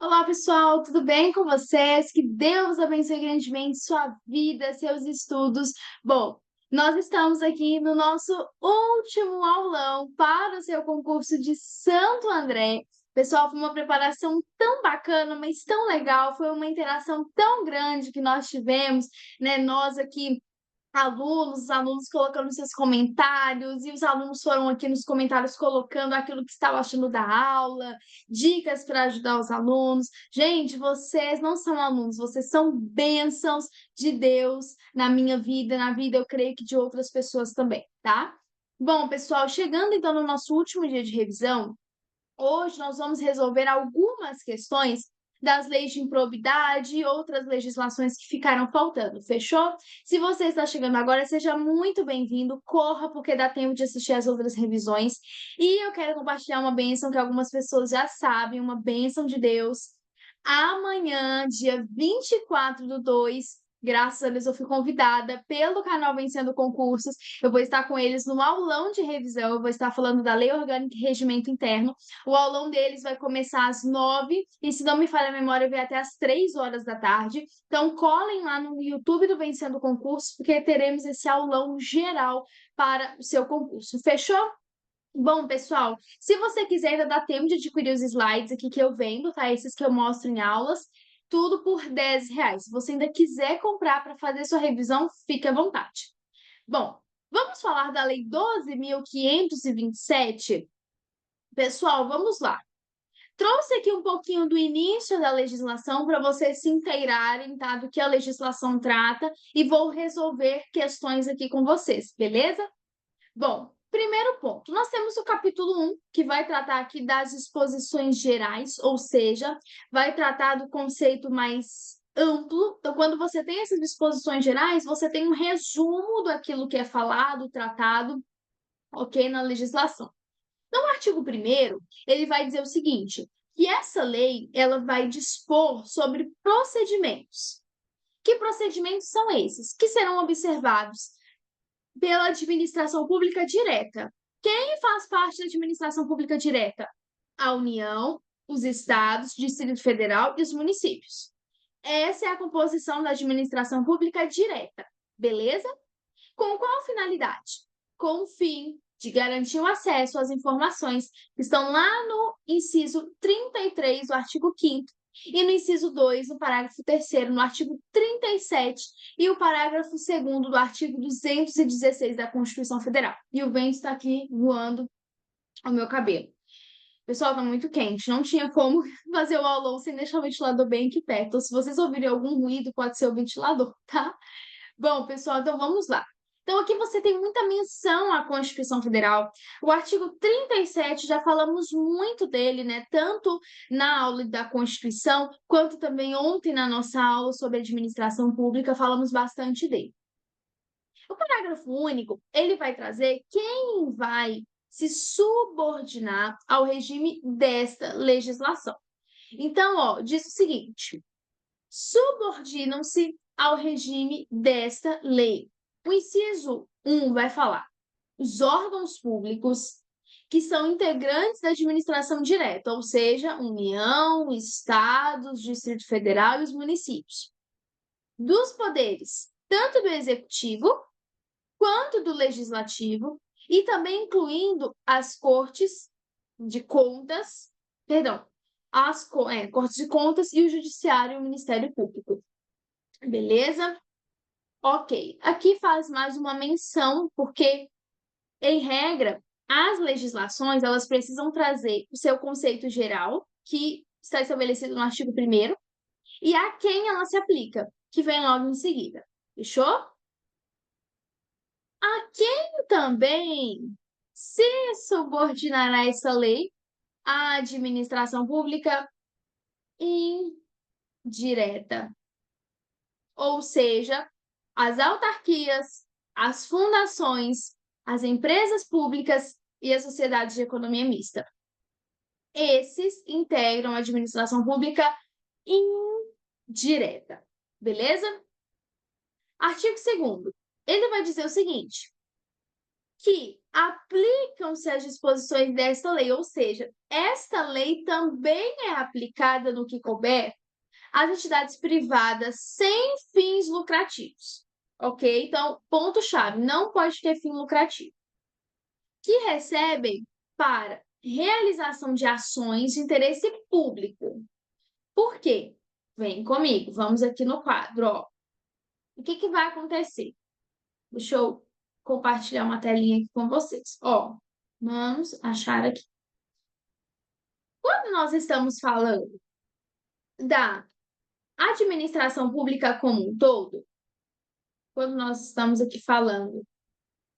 Olá, pessoal, tudo bem com vocês? Que Deus abençoe grandemente sua vida, seus estudos. Bom, nós estamos aqui no nosso último aulão para o seu concurso de Santo André. Pessoal, foi uma preparação tão bacana, mas tão legal, foi uma interação tão grande que nós tivemos, né? Nós aqui os alunos colocando seus comentários, e os alunos foram aqui nos comentários colocando aquilo que estava achando da aula, dicas para ajudar os alunos. Gente, vocês não são alunos, vocês são bênçãos de Deus na minha vida, na vida, eu creio que de outras pessoas também, tá? Bom, pessoal, chegando então no nosso último dia de revisão, hoje nós vamos resolver algumas questões das leis de improbidade e outras legislações que ficaram faltando, fechou? Se você está chegando agora, seja muito bem-vindo, corra porque dá tempo de assistir as outras revisões. E eu quero compartilhar uma bênção que algumas pessoas já sabem, uma bênção de Deus. Amanhã, dia 24/2, graças a Deus eu fui convidada pelo canal Vencendo Concursos. Eu vou estar com eles no aulão de revisão, eu vou estar falando da Lei Orgânica e Regimento Interno. O aulão deles vai começar às 9 e, se não me falha a memória, vai até às 3 horas da tarde. Então, colhem lá no YouTube do Vencendo Concursos, porque teremos esse aulão geral para o seu concurso. Fechou? Bom, pessoal, se você quiser, ainda dá tempo de adquirir os slides aqui que eu vendo, tá? Esses que eu mostro em aulas, tudo por R$ 10. Se você ainda quiser comprar para fazer sua revisão, fique à vontade. Bom, vamos falar da Lei 12.527. Pessoal, vamos lá. Trouxe aqui um pouquinho do início da legislação para vocês se inteirarem, tá? Do que a legislação trata e vou resolver questões aqui com vocês, beleza? Bom, primeiro ponto, nós temos o capítulo 1, que vai tratar aqui das disposições gerais, ou seja, vai tratar do conceito mais amplo. Então, quando você tem essas disposições gerais, você tem um resumo daquilo que é falado, tratado, ok, na legislação. Então, o artigo 1º, ele vai dizer o seguinte, que essa lei, ela vai dispor sobre procedimentos. Que procedimentos são esses? Que serão observados pela administração pública direta. Quem faz parte da administração pública direta? A União, os estados, Distrito Federal e os municípios. Essa é a composição da administração pública direta, beleza? Com qual finalidade? Com o fim de garantir o acesso às informações que estão lá no inciso 33 do artigo 5º e no inciso 2, no parágrafo 3º, no artigo 37 e o parágrafo 2º do artigo 216 da Constituição Federal. E o vento está aqui voando ao meu cabelo. Pessoal, tá muito quente, não tinha como fazer o aulão sem deixar o ventilador bem aqui perto. Então, se vocês ouvirem algum ruído, pode ser o ventilador, tá? Bom, pessoal, então vamos lá. Então, aqui você tem muita menção à Constituição Federal. O artigo 37, já falamos muito dele, né? Tanto na aula da Constituição, quanto também ontem na nossa aula sobre administração pública, falamos bastante dele. O parágrafo único, ele vai trazer quem vai se subordinar ao regime desta legislação. Então, ó, diz o seguinte: subordinam-se ao regime desta lei. O inciso 1 vai falar: os órgãos públicos que são integrantes da administração direta, ou seja, União, Estados, Distrito Federal e os municípios. Dos poderes, tanto do Executivo quanto do Legislativo, e também incluindo as Cortes de Contas, perdão, as Cortes de Contas e o Judiciário e o Ministério Público. Beleza? Ok. Aqui faz mais uma menção, porque, em regra, as legislações elas precisam trazer o seu conceito geral, que está estabelecido no artigo 1º, e a quem ela se aplica, que vem logo em seguida. Fechou? A quem também se subordinará essa lei? A administração pública indireta. Ou seja, as autarquias, as fundações, as empresas públicas e as sociedades de economia mista. Esses integram a administração pública indireta, beleza? Artigo 2º, ele vai dizer o seguinte, que aplicam-se as disposições desta lei, ou seja, esta lei também é aplicada no que couber às entidades privadas sem fins lucrativos, ok? Então, ponto-chave, não pode ter fim lucrativo, que recebem para realização de ações de interesse público. Por quê? Vem comigo, vamos aqui no quadro, ó. O que que vai acontecer? Deixa eu compartilhar uma telinha aqui com vocês. Ó, vamos achar aqui. Quando nós estamos falando da administração pública como um todo, quando nós estamos aqui falando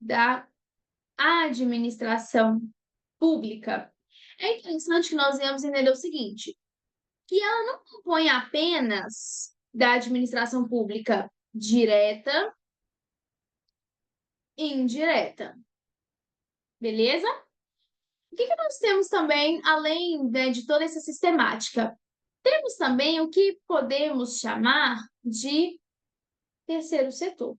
da administração pública, é interessante que nós venhamos entender o seguinte, que ela não compõe apenas da administração pública direta e indireta, beleza? O que que nós temos também, além, né, de toda essa sistemática? Temos também o que podemos chamar de terceiro setor,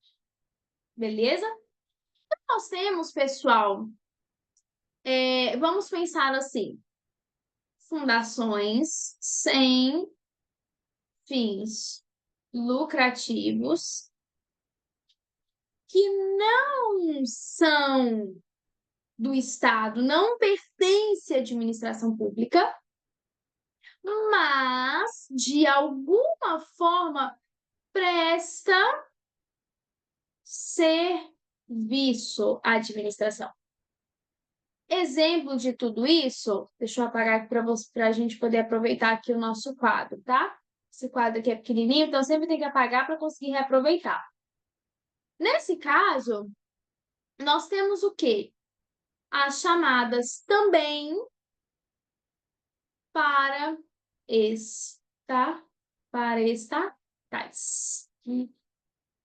beleza? Então, nós temos, pessoal, vamos pensar assim, fundações sem fins lucrativos que não são do Estado, não pertencem à administração pública, mas de alguma forma presta serviço à administração. Exemplo de tudo isso, deixa eu apagar aqui para a gente poder aproveitar aqui o nosso quadro, tá? Esse quadro aqui é pequenininho, então sempre tem que apagar para conseguir reaproveitar. Nesse caso, nós temos o quê? As chamadas também para esta, para estatais.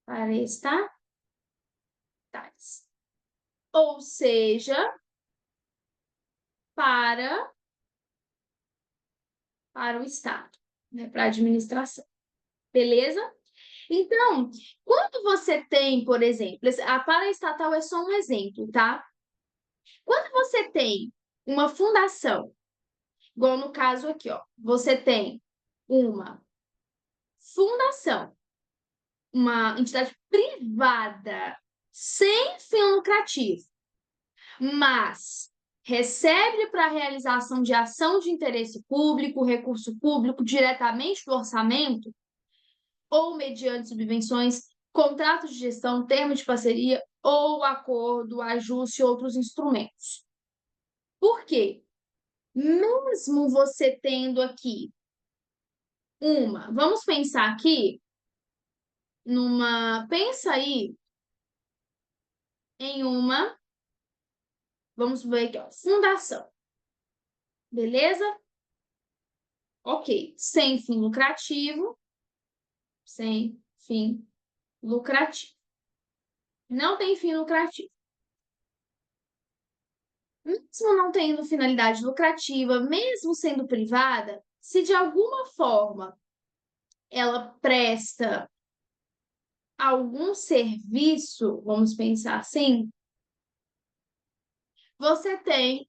Para estatais. Ou seja, para o Estado, né, para a administração. Beleza? Então, quando você tem, por exemplo, a paraestatal é só um exemplo, tá? Quando você tem uma fundação, igual no caso aqui, ó, você tem uma fundação, uma entidade privada sem fim lucrativo, mas recebe para a realização de ação de interesse público, recurso público, diretamente do orçamento, ou mediante subvenções, contratos de gestão, termo de parceria ou acordo, ajuste e outros instrumentos. Por quê? Mesmo você tendo aqui vamos pensar aqui pensa aí em vamos ver aqui, ó, fundação, beleza? Ok, sem fim lucrativo, sem fim lucrativo. Não tem fim lucrativo. Mesmo não tendo finalidade lucrativa, mesmo sendo privada, se de alguma forma ela presta algum serviço, vamos pensar assim, você tem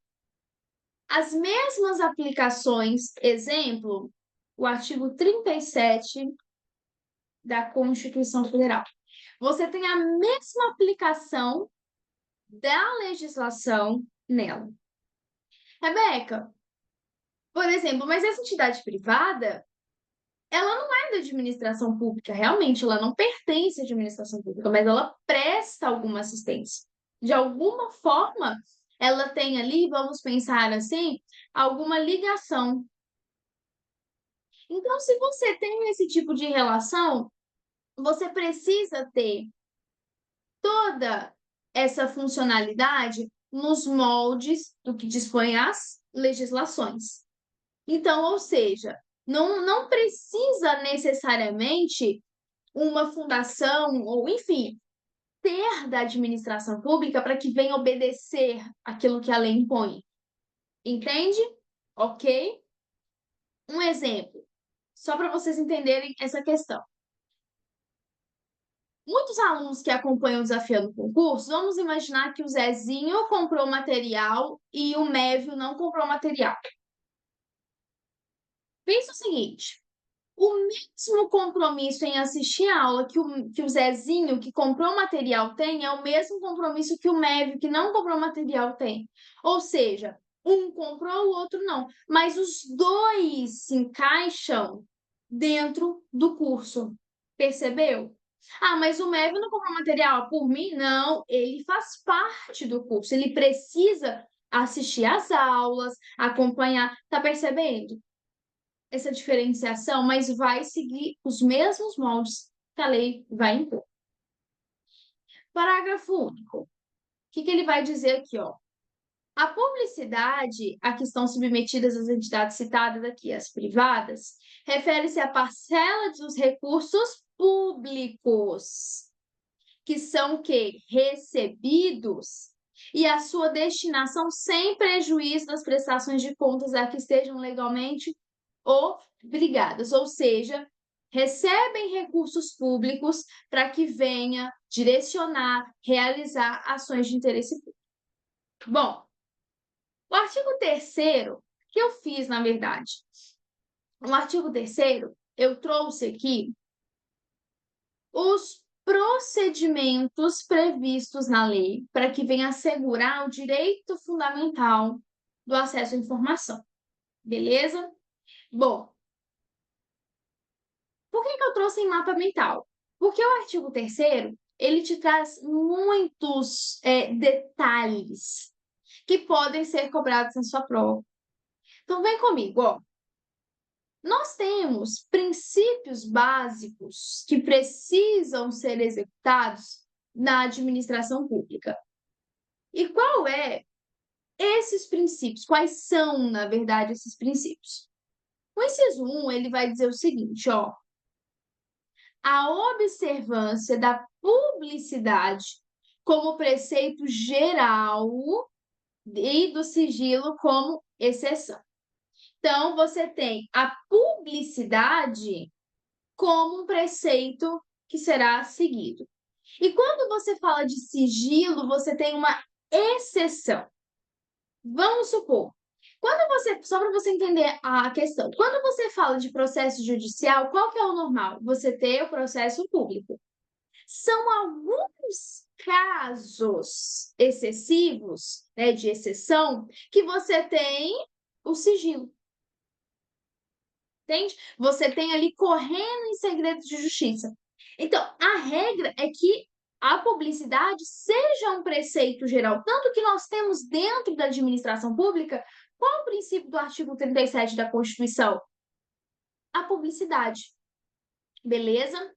as mesmas aplicações, exemplo, o artigo 37 da Constituição Federal. Você tem a mesma aplicação da legislação nela. Rebeca, por exemplo, mas essa entidade privada, ela não é da administração pública, realmente, ela não pertence à administração pública, mas ela presta alguma assistência. De alguma forma, ela tem ali, vamos pensar assim, alguma ligação. Então, se você tem esse tipo de relação, você precisa ter toda essa funcionalidade nos moldes do que dispõe as legislações. Então, ou seja, não precisa necessariamente uma fundação ou, enfim, ter da administração pública para que venha obedecer aquilo que a lei impõe. Entende? Ok? Um exemplo, só para vocês entenderem essa questão. Muitos alunos que acompanham o Desafiando Concurso, vamos imaginar que o Zezinho comprou material e o Mévio não comprou material. Pensa o seguinte, o mesmo compromisso em assistir a aula que o Zezinho, que comprou material, tem, é o mesmo compromisso que o Mévio, que não comprou material, tem. Ou seja, um comprou, o outro não. Mas os dois se encaixam dentro do curso. Percebeu? Ah, mas o Mévio não comprou material por mim? Não, ele faz parte do curso. Ele precisa assistir às aulas, acompanhar. Tá percebendo? Essa diferenciação, mas vai seguir os mesmos moldes que a lei vai impor. Parágrafo único. O que ele vai dizer aqui, ó? A publicidade a que estão submetidas as entidades citadas aqui, as privadas, refere-se à parcela dos recursos públicos, que são que recebidos e a sua destinação sem prejuízo das prestações de contas a que estejam legalmente obrigadas, ou seja, recebem recursos públicos para que venha direcionar, realizar ações de interesse público. Bom, o artigo 3º, que eu fiz, na verdade, no artigo 3º, eu trouxe aqui os procedimentos previstos na lei para que venha assegurar o direito fundamental do acesso à informação. Beleza? Bom, por que eu trouxe em mapa mental? Porque o artigo 3º, ele te traz muitos detalhes que podem ser cobrados na sua prova. Então, vem comigo, ó. Nós temos princípios básicos que precisam ser executados na administração pública. E qual é esses princípios? Quais são, na verdade, esses princípios? O inciso 1, ele vai dizer o seguinte, ó. A observância da publicidade como preceito geral e do sigilo como exceção. Então, você tem a publicidade como um preceito que será seguido. E quando você fala de sigilo, você tem uma exceção. Vamos supor, só para você entender a questão, quando você fala de processo judicial, qual que é o normal? Você ter o processo público. São alguns casos excessivos, né, de exceção, que você tem o sigilo. Entende? Você tem ali correndo em segredo de justiça. Então, a regra é que a publicidade seja um preceito geral. Tanto que nós temos dentro da administração pública, qual o princípio do artigo 37 da Constituição? A publicidade. Beleza?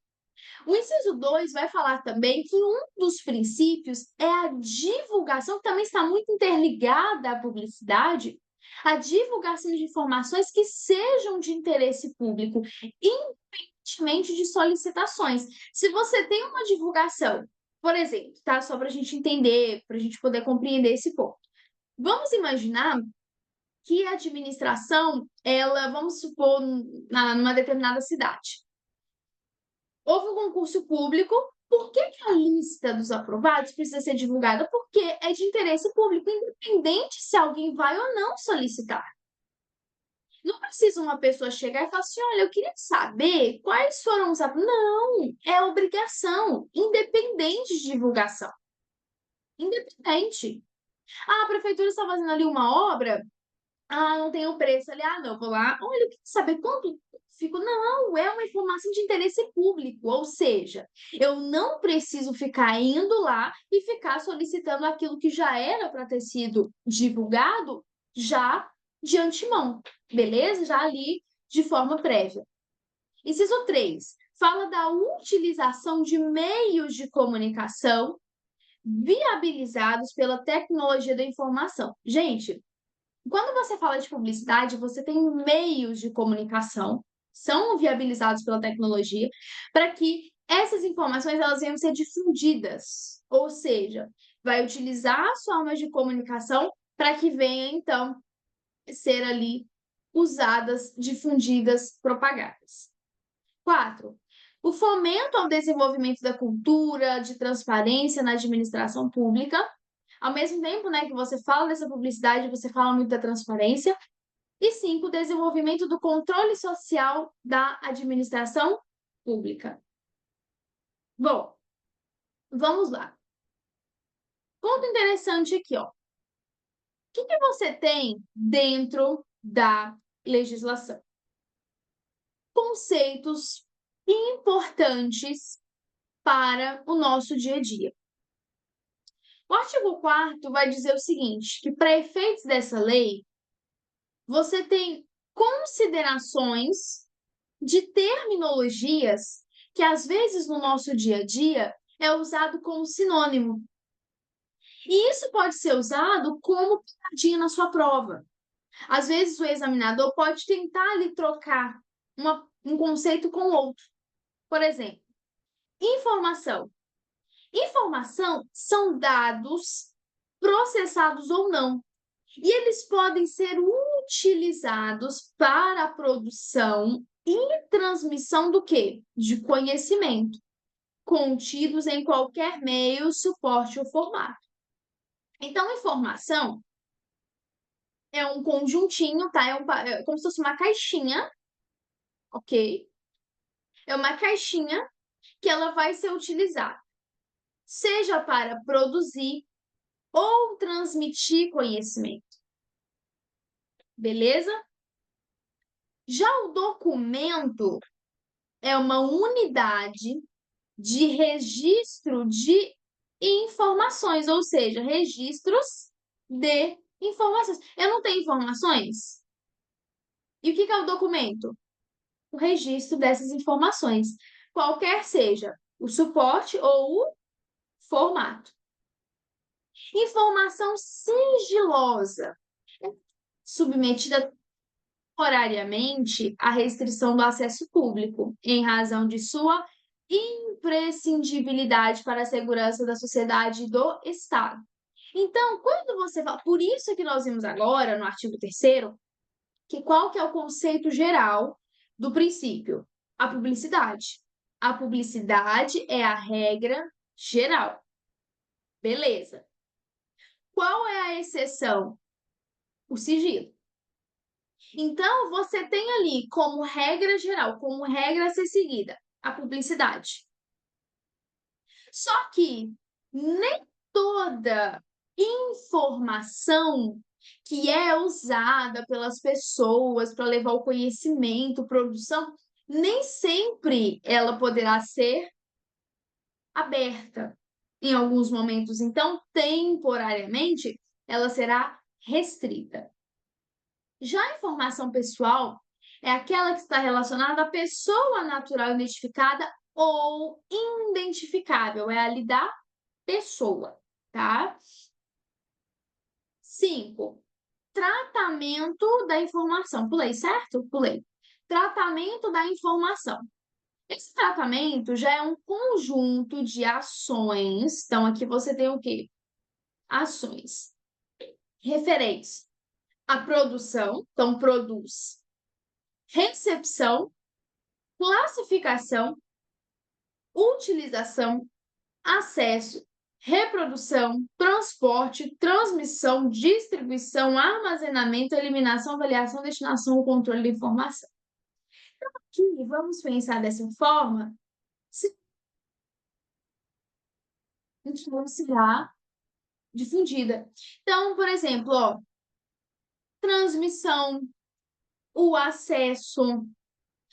O inciso 2 vai falar também que um dos princípios é a divulgação, que também está muito interligada à publicidade, a divulgação de informações que sejam de interesse público, independentemente de solicitações. Se você tem uma divulgação, por exemplo, tá? Só para a gente entender, para a gente poder compreender esse ponto. Vamos imaginar que a administração, ela, vamos supor, numa determinada cidade. Houve um concurso público, por que a lista dos aprovados precisa ser divulgada? Porque é de interesse público, independente se alguém vai ou não solicitar. Não precisa uma pessoa chegar e falar assim, olha, eu queria saber quais foram os aprovados. Não, é obrigação, independente de divulgação. Independente. Ah, a prefeitura está fazendo ali uma obra, não tem o preço ali, não, vou lá, olha, eu queria saber quanto fico. Não, é uma informação de interesse público, ou seja, eu não preciso ficar indo lá e ficar solicitando aquilo que já era para ter sido divulgado já de antemão, beleza? Já ali de forma prévia. Inciso 3, fala da utilização de meios de comunicação viabilizados pela tecnologia da informação. Gente, quando você fala de publicidade, você tem meios de comunicação, são viabilizados pela tecnologia, para que essas informações elas venham ser difundidas. Ou seja, vai utilizar as formas de comunicação para que venha, então, ser ali usadas, difundidas, propagadas. 4. O fomento ao desenvolvimento da cultura de transparência na administração pública, ao mesmo tempo, né, que você fala dessa publicidade, você fala muito da transparência. E 5, o desenvolvimento do controle social da administração pública. Bom, vamos lá. Ponto interessante aqui, ó. O que você tem dentro da legislação? Conceitos importantes para o nosso dia a dia. O artigo 4º vai dizer o seguinte, que para efeitos dessa lei, você tem considerações de terminologias que, às vezes, no nosso dia a dia, é usado como sinônimo. E isso pode ser usado como pegadinha na sua prova. Às vezes, o examinador pode tentar ali trocar um conceito com outro. Por exemplo, informação. Informação são dados processados ou não. E eles podem ser utilizados para a produção e transmissão do quê? De conhecimento, contidos em qualquer meio, suporte ou formato. Então, informação é um conjuntinho, tá? É como se fosse uma caixinha, ok? É uma caixinha que ela vai ser utilizada, seja para produzir ou transmitir conhecimento. Beleza? Já o documento é uma unidade de registro de informações, ou seja, registros de informações. Eu não tenho informações? E o que é o documento? O registro dessas informações, qualquer seja o suporte ou o formato. Informação sigilosa, submetida temporariamente à restrição do acesso público, em razão de sua imprescindibilidade para a segurança da sociedade e do Estado. Então, quando você fala, por isso que nós vimos agora, no artigo 3º, que qual que é o conceito geral do princípio? A publicidade. A publicidade é a regra geral. Beleza. Qual é a exceção? O sigilo. Então, você tem ali como regra geral, como regra a ser seguida, a publicidade. Só que nem toda informação que é usada pelas pessoas para levar o conhecimento, produção, nem sempre ela poderá ser aberta em alguns momentos. Então, temporariamente, ela será restrita. Já a informação pessoal é aquela que está relacionada à pessoa natural identificada ou identificável, é ali da pessoa, tá? 5. Tratamento da informação. Pulei, certo? Pulei. Tratamento da informação. Esse tratamento já é um conjunto de ações. Então, aqui você tem o quê? Ações referentes à produção. Então, produz. Recepção, classificação, utilização, acesso, reprodução, transporte, transmissão, distribuição, armazenamento, eliminação, avaliação, destinação ou controle da informação. Então, aqui, vamos pensar dessa forma, se não será difundida. Então, por exemplo, ó, transmissão, o acesso.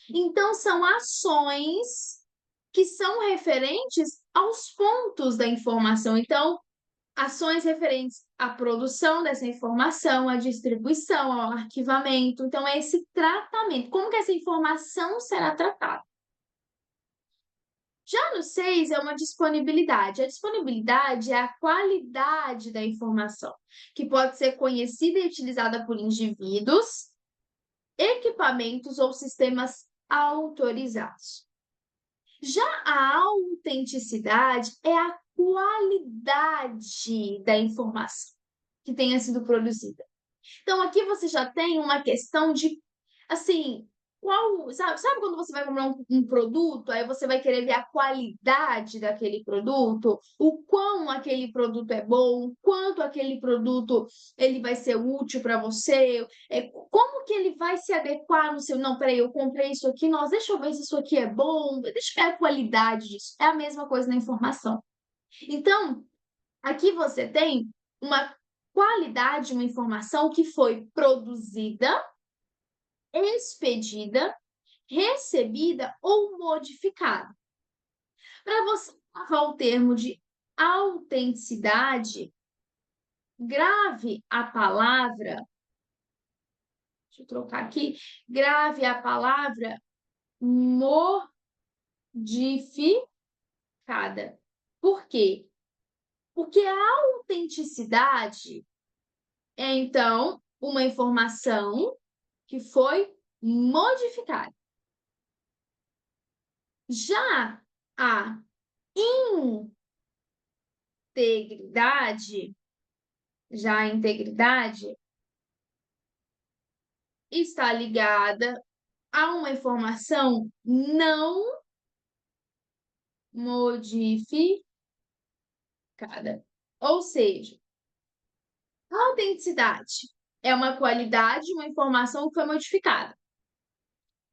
Então, são ações que são referentes aos pontos da informação. Então, ações referentes à produção dessa informação, à distribuição, ao arquivamento. Então, é esse tratamento. Como que essa informação será tratada? Já no 6 é uma disponibilidade. A disponibilidade é a qualidade da informação, que pode ser conhecida e utilizada por indivíduos, equipamentos ou sistemas autorizados. Já a autenticidade é a qualidade da informação que tenha sido produzida. Então, aqui você já tem uma questão de, assim, sabe quando você vai comprar um produto, aí você vai querer ver a qualidade daquele produto, o quão aquele produto é bom, o quanto aquele produto ele vai ser útil para você, como que ele vai se adequar no seu. Não, peraí, eu comprei isso aqui, nossa, deixa eu ver se isso aqui é bom, deixa eu ver a qualidade disso. É a mesma coisa na informação. Então, aqui você tem uma qualidade, uma informação que foi produzida, expedida, recebida ou modificada. Para você usar o termo de autenticidade, grave a palavra, deixa eu trocar aqui, grave a palavra modificada. Por quê? Porque a autenticidade é, então, uma informação que foi modificada. Já a integridade, já a integridade está ligada a uma informação não modificada. Ou seja, a autenticidade é uma qualidade, uma informação que foi modificada.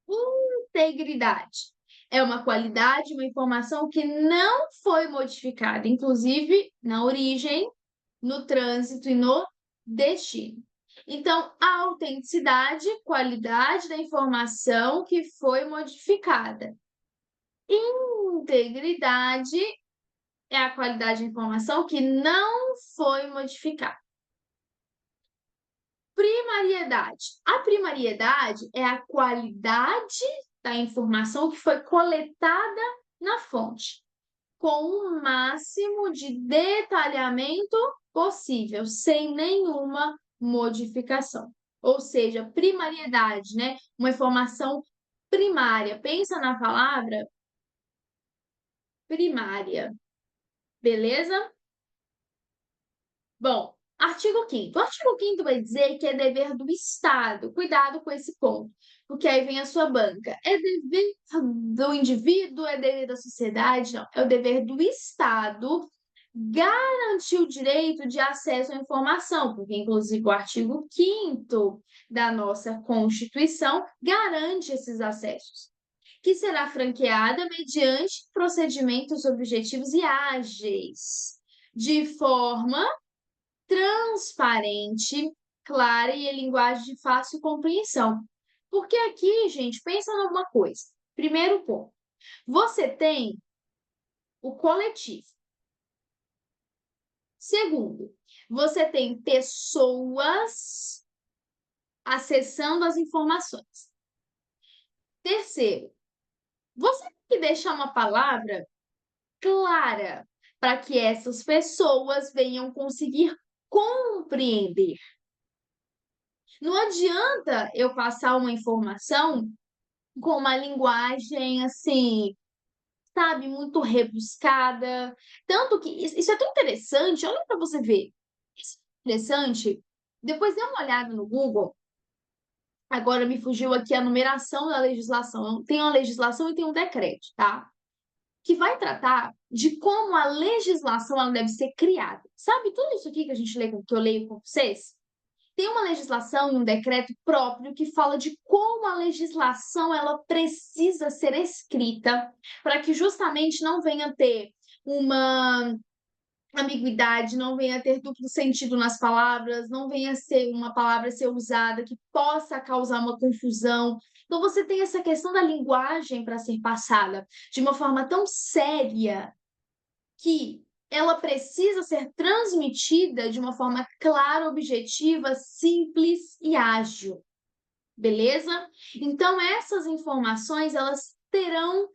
Integridade é uma qualidade, uma informação que não foi modificada, inclusive na origem, no trânsito e no destino. Então, a autenticidade, qualidade da informação que foi modificada. Integridade é a qualidade da informação que não foi modificada. Primariedade. A primariedade é a qualidade da informação que foi coletada na fonte, com o máximo de detalhamento possível, sem nenhuma modificação. Ou seja, primariedade, né? Uma informação primária. Pensa na palavra primária, beleza? Bom, artigo 5º. O artigo 5º vai dizer que é dever do Estado. Cuidado com esse ponto, porque aí vem a sua banca. É dever do indivíduo, é dever da sociedade? Não, é o dever do Estado garantir o direito de acesso à informação, porque inclusive o artigo 5º da nossa Constituição garante esses acessos, que será franqueada mediante procedimentos objetivos e ágeis, de forma transparente, clara e em linguagem de fácil compreensão. Porque aqui, gente, pensa numa coisa. Primeiro ponto, você tem o coletivo. Segundo, você tem pessoas acessando as informações. Terceiro, você tem que deixar uma palavra clara para que essas pessoas venham conseguir compreender. Não adianta eu passar uma informação com uma linguagem assim, sabe, muito rebuscada. Tanto que isso é tão interessante, olha para você ver. Isso é interessante. Depois dê uma olhada no Google. Agora me fugiu aqui a numeração da legislação. Tem uma legislação e tem um decreto, tá? Que vai tratar de como a legislação ela deve ser criada. Sabe tudo isso aqui que a gente lê, que eu leio com vocês? Tem uma legislação e um decreto próprio que fala de como a legislação ela precisa ser escrita para que justamente não venha ter uma ambiguidade, não venha ter duplo sentido nas palavras, não venha ser uma palavra ser usada que possa causar uma confusão. Então você tem essa questão da linguagem para ser passada de uma forma tão séria que ela precisa ser transmitida de uma forma clara, objetiva, simples e ágil. Beleza? Então essas informações, elas terão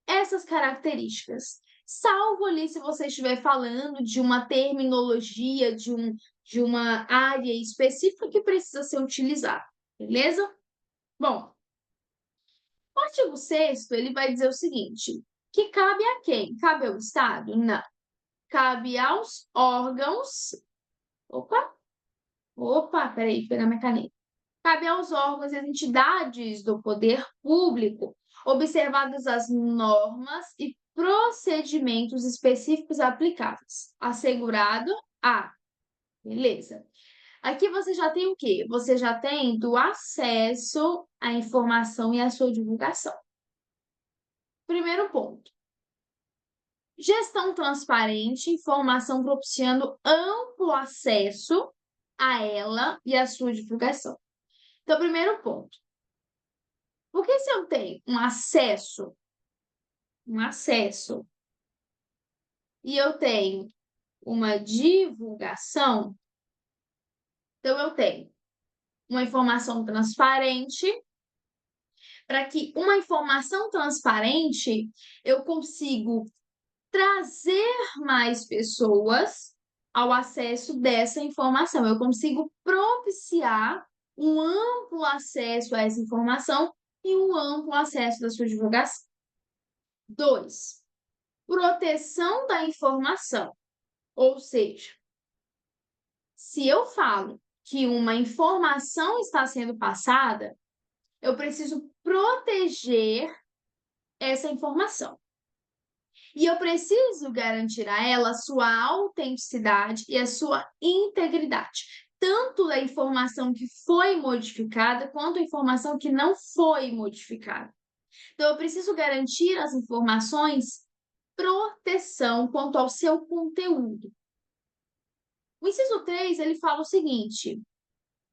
essas características. Salvo ali se você estiver falando de uma terminologia, de uma área específica que precisa ser utilizada. Beleza? Bom, o artigo 6º, ele vai dizer o seguinte, que cabe a quem? Cabe ao Estado? Não. Cabe aos órgãos. Opa, peraí, pegar minha caneta. Cabe aos órgãos e às entidades do poder público, observadas as normas e procedimentos específicos aplicáveis. Assegurado a. Beleza. Aqui você já tem o quê? Você já tem do acesso à informação e à sua divulgação. Primeiro ponto. Gestão transparente, informação propiciando amplo acesso a ela e à sua divulgação. Então, primeiro ponto. Porque se eu tenho um acesso, e eu tenho uma divulgação, então eu tenho uma informação transparente. Para que uma informação transparente eu consigo trazer mais pessoas ao acesso dessa informação. Eu consigo propiciar um amplo acesso a essa informação e um amplo acesso da sua divulgação. 2. Proteção da informação. Ou seja, se eu falo que uma informação está sendo passada, eu preciso proteger essa informação. E eu preciso garantir a ela a sua autenticidade e a sua integridade, tanto da informação que foi modificada quanto a informação que não foi modificada. Então, eu preciso garantir às informações proteção quanto ao seu conteúdo. O inciso 3, ele fala o seguinte: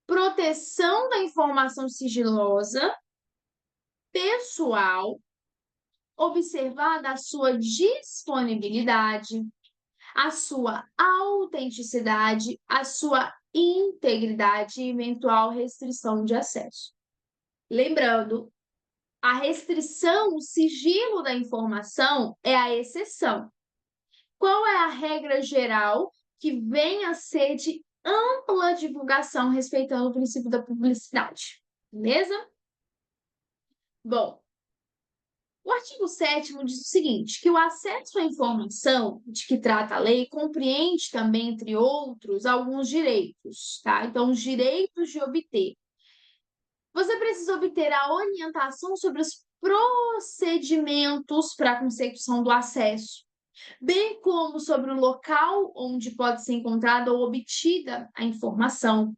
proteção da informação sigilosa, pessoal, observada a sua disponibilidade, a sua autenticidade, a sua integridade e eventual restrição de acesso. Lembrando, a restrição, o sigilo da informação é a exceção. Qual é a regra geral que vem a ser de ampla divulgação respeitando o princípio da publicidade? Beleza? Bom, o artigo 7º diz o seguinte, que o acesso à informação de que trata a lei compreende também, entre outros, alguns direitos, tá? Então, os direitos de obter. Você precisa obter a orientação sobre os procedimentos para a consecução do acesso, bem como sobre o local onde pode ser encontrada ou obtida a informação.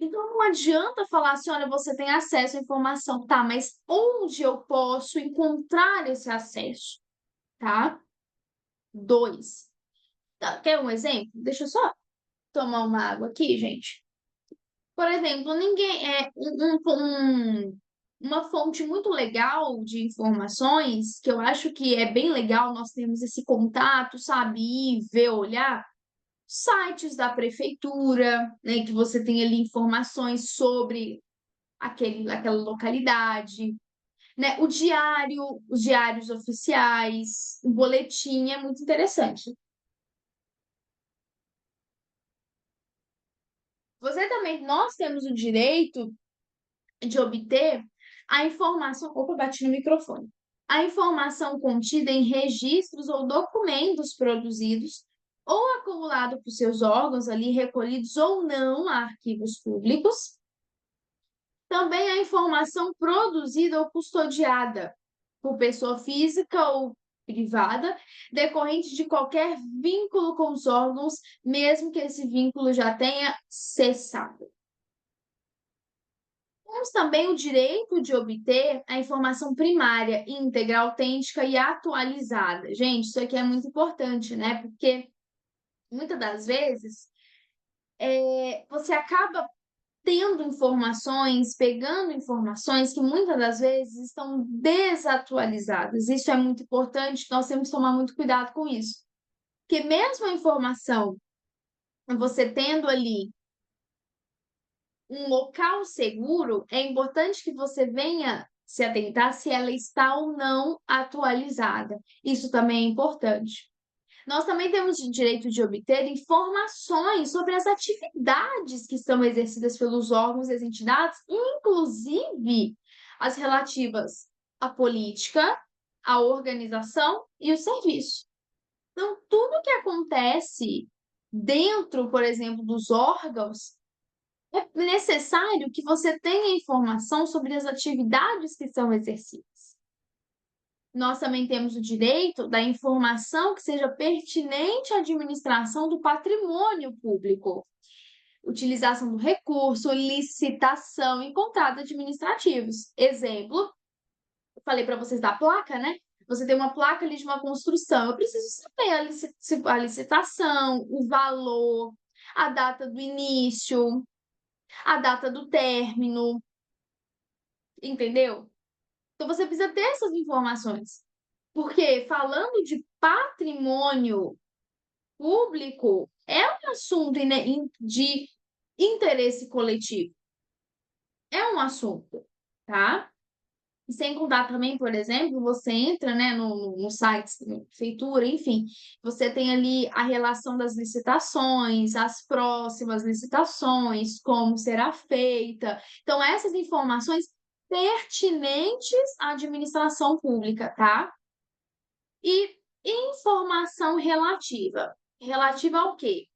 Então, não adianta falar assim, olha, você tem acesso à informação, tá? Mas onde eu posso encontrar esse acesso, tá? 2. Tá, quer um exemplo? Deixa eu só tomar uma água aqui, gente. Por exemplo, uma fonte muito legal de informações, que eu acho que é bem legal nós termos esse contato, sabe? Ir, ver, olhar, sites da prefeitura, né? Que você tem ali informações sobre aquela localidade, né? O diário, os diários oficiais, o boletim é muito interessante. Nós temos o direito de obter a informação. Opa, bati no microfone. A informação contida em registros ou documentos produzidos ou acumulado por seus órgãos ali, recolhidos ou não a arquivos públicos. Também a informação produzida ou custodiada por pessoa física ou privada, decorrente de qualquer vínculo com os órgãos, mesmo que esse vínculo já tenha cessado. Temos também o direito de obter a informação primária, íntegra, autêntica e atualizada. Gente, isso aqui é muito importante, né? Porque muitas das vezes você acaba tendo informações, pegando informações que muitas das vezes estão desatualizadas. Isso é muito importante, nós temos que tomar muito cuidado com isso. Porque mesmo a informação, você tendo ali um local seguro, é importante que você venha se atentar se ela está ou não atualizada. Isso também é importante. Nós também temos o direito de obter informações sobre as atividades que são exercidas pelos órgãos e as entidades, inclusive as relativas à política, à organização e o serviço. Então, tudo que acontece dentro, por exemplo, dos órgãos É necessário que você tenha informação sobre as atividades que são exercidas. Nós também temos o direito da informação que seja pertinente à administração do patrimônio público, utilização do recurso, licitação e contratos administrativos. Exemplo, eu falei para vocês da placa, né? Você tem uma placa ali de uma construção, eu preciso saber a licitação, o valor, a data do início, a data do término, entendeu? Então você precisa ter essas informações. Porque falando de patrimônio público, é um assunto de interesse coletivo. É um assunto, tá? E sem contar também, por exemplo, você entra, né, no site da prefeitura, enfim, você tem ali a relação das licitações, as próximas licitações, como será feita. Então, essas informações pertinentes à administração pública, tá? E informação relativa. Relativa ao quê?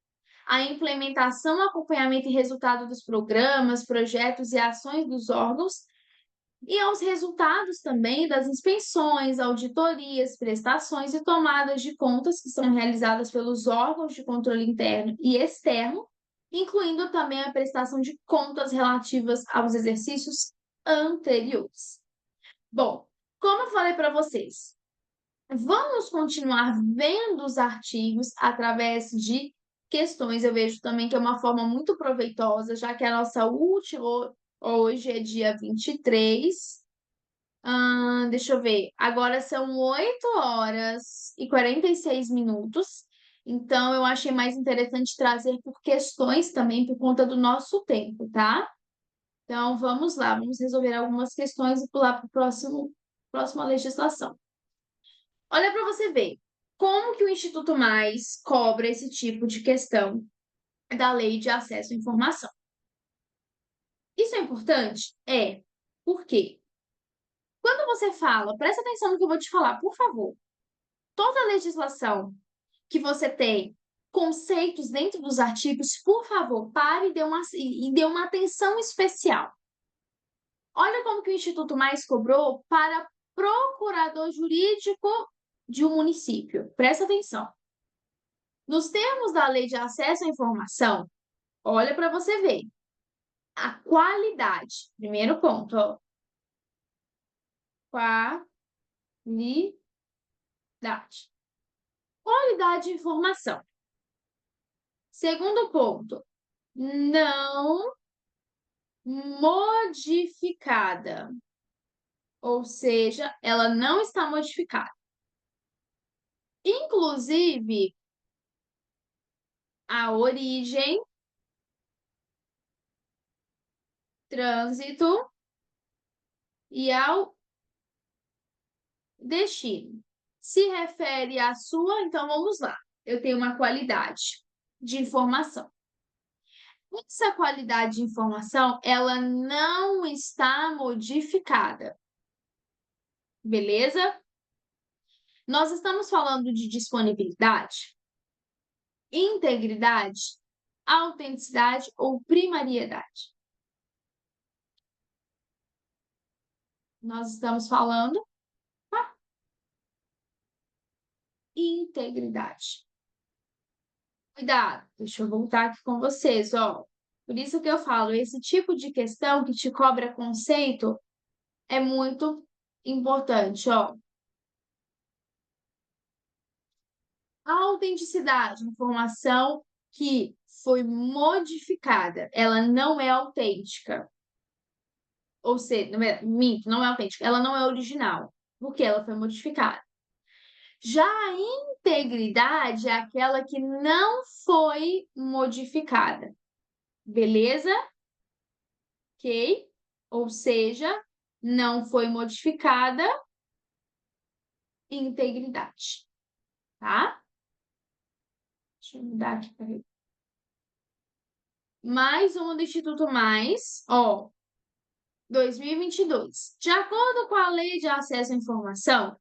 A implementação, acompanhamento e resultado dos programas, projetos e ações dos órgãos e aos resultados também das inspeções, auditorias, prestações e tomadas de contas que são realizadas pelos órgãos de controle interno e externo, incluindo também a prestação de contas relativas aos exercícios anteriores. Bom, como eu falei para vocês, vamos continuar vendo os artigos através de questões. Eu vejo também que é uma forma muito proveitosa, já que a nossa última hoje é dia 23. Deixa eu ver. Agora são 8h46. Então, eu achei mais interessante trazer por questões também, por conta do nosso tempo, tá? Então, vamos lá, vamos resolver algumas questões e pular para o próxima legislação. Olha para você ver como que o Instituto Mais cobra esse tipo de questão da Lei de Acesso à Informação. Isso é importante? É. Por quê? Quando você fala, presta atenção no que eu vou te falar, por favor. Toda legislação que você tem conceitos dentro dos artigos, por favor, pare e dê uma atenção especial. Olha como que o Instituto Mais cobrou para procurador jurídico de um município. Presta atenção. Nos termos da Lei de Acesso à Informação, olha para você ver. A qualidade. Primeiro ponto, ó. Qualidade. Qualidade de informação. Segundo ponto, não modificada. Ou seja, ela não está modificada. Inclusive, a origem, trânsito e ao destino. Se refere à sua, então vamos lá. Eu tenho uma qualidade de informação. Essa qualidade de informação, ela não está modificada. Beleza? Nós estamos falando de disponibilidade, integridade, autenticidade ou primariedade. Nós estamos falando da integridade. Cuidado, deixa eu voltar aqui com vocês, ó. Por isso que eu falo, esse tipo de questão que te cobra conceito é muito importante, ó. A autenticidade, informação que foi modificada, ela não é autêntica. Ou seja, minto, não é autêntica, ela não é original, porque ela foi modificada. Já a integridade é aquela que não foi modificada. Beleza? Ok? Ou seja, não foi modificada integridade. Tá? Deixa eu mudar aqui. Peraí. Mais uma do Instituto Mais, ó, 2022. De acordo com a Lei de Acesso à Informação,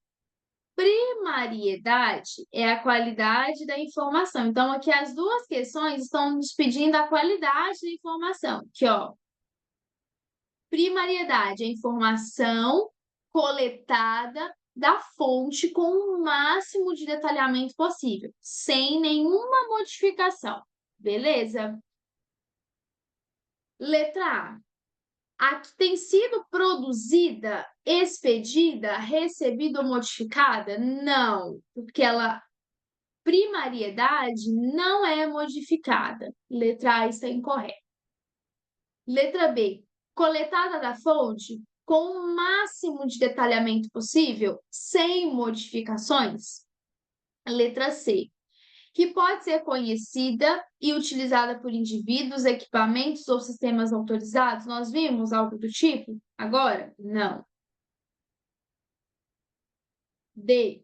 Primariedade é a qualidade da informação. Então, aqui as duas questões estão nos pedindo a qualidade da informação. Aqui, ó. Primariedade é a informação coletada da fonte com o máximo de detalhamento possível, sem nenhuma modificação. Beleza? Letra A. A que tem sido produzida, expedida, recebida ou modificada? Não, porque primariedade não é modificada. Letra A está incorreta. Letra B. Coletada da fonte com o máximo de detalhamento possível, sem modificações. Letra C. Que pode ser conhecida e utilizada por indivíduos, equipamentos ou sistemas autorizados. Nós vimos algo do tipo? Agora, não. D.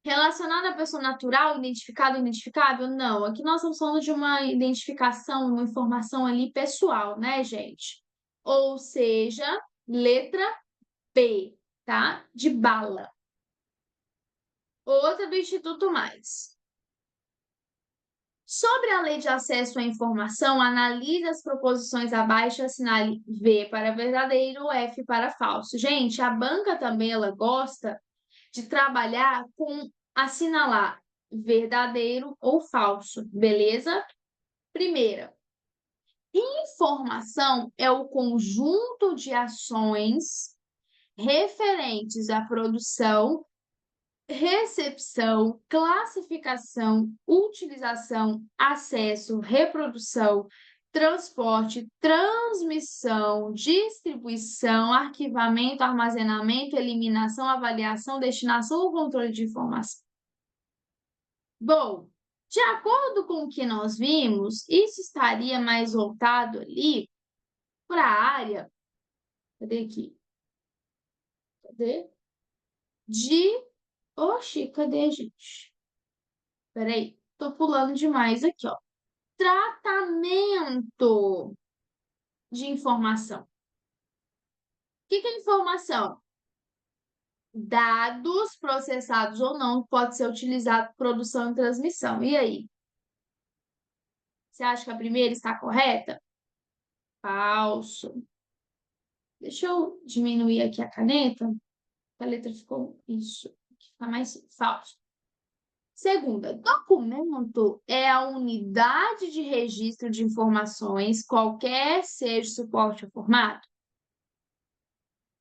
Relacionada à pessoa natural, identificado ou identificável? Não. Aqui nós estamos falando de uma identificação, uma informação ali pessoal, né, gente? Ou seja, letra B, tá? De bala. Outra do Instituto Mais. Sobre a lei de acesso à informação, analise as proposições abaixo e assinale V para verdadeiro, F para falso. Gente, a banca também ela gosta de trabalhar com assinalar verdadeiro ou falso, beleza? Primeira, informação é o conjunto de ações referentes à produção, recepção, classificação, utilização, acesso, reprodução, transporte, transmissão, distribuição, arquivamento, armazenamento, eliminação, avaliação, destinação ou controle de informação. Bom, de acordo com o que nós vimos, isso estaria mais voltado ali para a área, cadê aqui? Cadê? Oxi, cadê, gente? Peraí, tô pulando demais aqui, ó. Tratamento de informação. O que é informação? Dados processados ou não pode ser utilizado para produção e transmissão. E aí? Você acha que a primeira está correta? Falso. Deixa eu diminuir aqui a caneta. A letra ficou isso. Fica mais falso. Segunda, documento é a unidade de registro de informações, qualquer seja o suporte ou formato.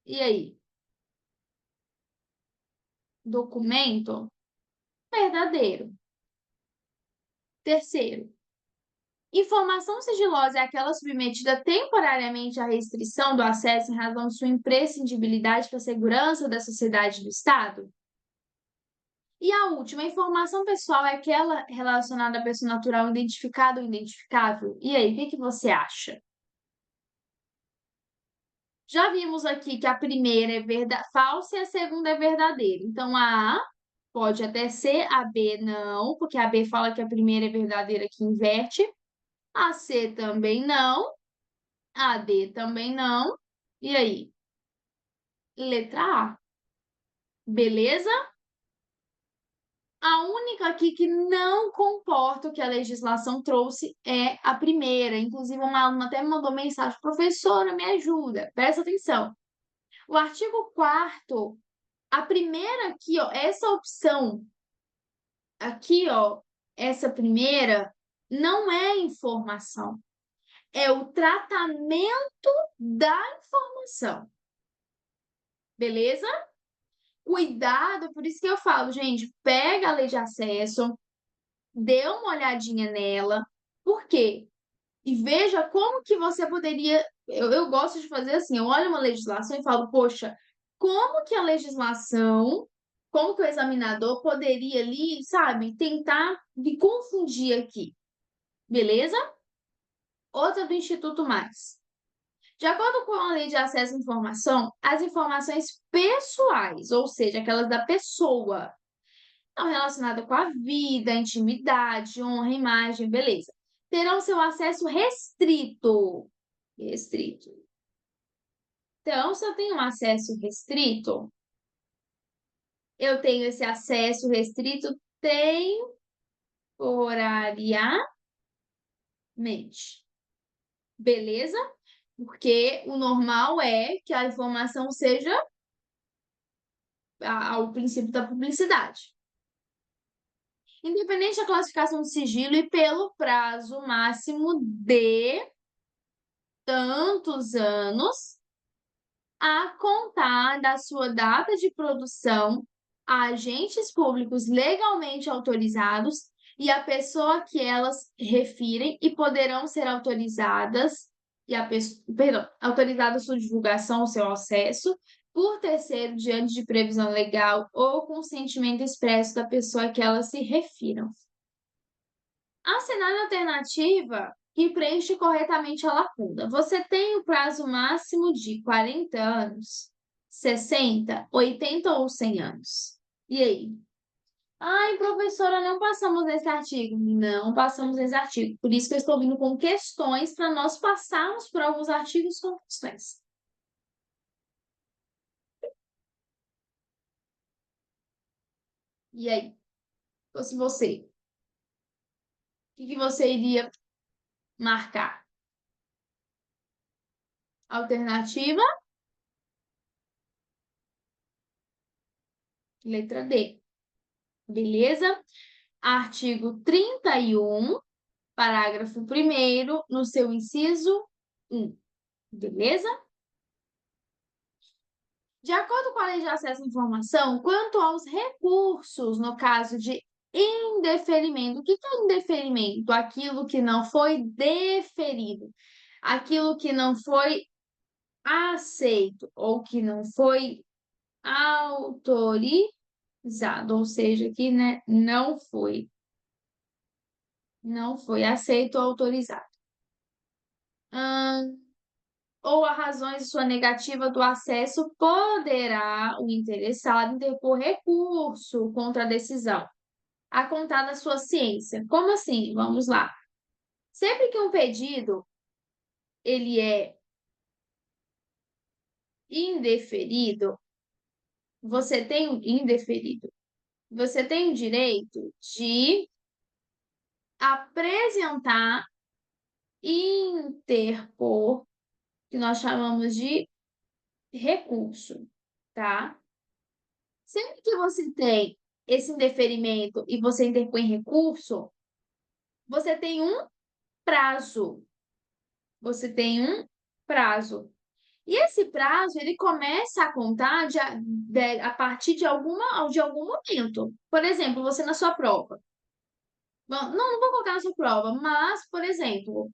E aí? Documento verdadeiro. Terceiro, informação sigilosa é aquela submetida temporariamente à restrição do acesso em razão de sua imprescindibilidade para a segurança da sociedade e do Estado. E a última, informação pessoal é aquela relacionada à pessoa natural identificada ou identificável. E aí, o que você acha? Já vimos aqui que a primeira é falsa e a segunda é verdadeira. Então, a A pode até ser, a B não, porque a B fala que a primeira é verdadeira que inverte. A C também não. A D também não. E aí? Letra A. Beleza? A única aqui que não comporta o que a legislação trouxe é a primeira. Inclusive, uma aluna até me mandou mensagem: professora, me ajuda. Presta atenção. O artigo 4º, a primeira aqui, ó, essa opção aqui, ó, essa primeira, não é informação. É o tratamento da informação. Beleza? Cuidado, por isso que eu falo, gente, pega a lei de acesso, dê uma olhadinha nela. Por quê? E veja como que você poderia. Eu gosto de fazer assim, eu olho uma legislação e falo, poxa, como que a legislação, como que o examinador poderia ali, sabe, tentar me confundir aqui. Beleza? Outra do Instituto Mais. De acordo com a Lei de Acesso à Informação, as informações pessoais, ou seja, aquelas da pessoa, estão relacionadas com a vida, a intimidade, honra, imagem, beleza. Terão seu acesso restrito. Restrito. Então, se eu tenho um acesso restrito, Eu tenho esse acesso restrito temporariamente. Beleza? Porque o normal é que a informação seja ao princípio da publicidade. Independente da classificação de sigilo e pelo prazo máximo de tantos anos a contar da sua data de produção, a agentes públicos legalmente autorizados e a pessoa que elas refirem e poderão ser autorizadas autorizadas sua divulgação ou seu acesso por terceiro diante de previsão legal ou consentimento expresso da pessoa que elas se refiram. A cenário alternativa que preenche corretamente a lacuna. Você tem o prazo máximo de 40 anos, 60, 80 ou 100 anos. E aí? Ai, professora, não passamos nesse artigo. Não passamos nesse artigo. Por isso que eu estou vindo com questões para nós passarmos por alguns artigos com questões. E aí? Se fosse você, o que você iria marcar? Alternativa, letra D. Beleza? Artigo 31, parágrafo 1º, no seu inciso 1. Beleza? De acordo com a Lei de Acesso à Informação, quanto aos recursos, no caso de indeferimento, o que é indeferimento? Aquilo que não foi deferido, aquilo que não foi aceito ou que não foi autorizado, ou seja, que, né, não foi aceito ou autorizado. Ou a razões de sua negativa do acesso, poderá o interessado interpor recurso contra a decisão, a contar da sua ciência. Como assim? Vamos lá. Sempre que um pedido ele é indeferido, você tem o direito de apresentar e interpor, que nós chamamos de recurso, tá? Sempre que você tem esse indeferimento e você interpõe recurso, você tem um prazo. Você tem um prazo. E esse prazo, ele começa a contar a partir de algum momento. Por exemplo, você na sua prova. Bom, não vou colocar na sua prova, mas, por exemplo,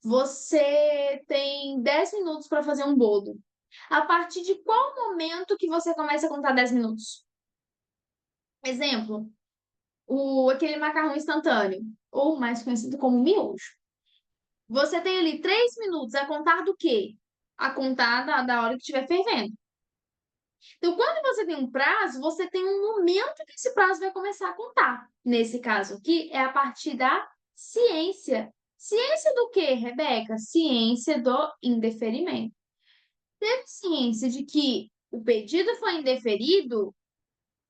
você tem 10 minutos para fazer um bolo. A partir de qual momento que você começa a contar 10 minutos? Exemplo, aquele macarrão instantâneo, ou mais conhecido como miojo. Você tem ali 3 minutos a contar do quê? A contar da hora que estiver fervendo. Então, quando você tem um prazo, você tem um momento que esse prazo vai começar a contar. Nesse caso aqui, é a partir da ciência. Ciência do quê, Rebeca? Ciência do indeferimento. Teve ciência de que o pedido foi indeferido,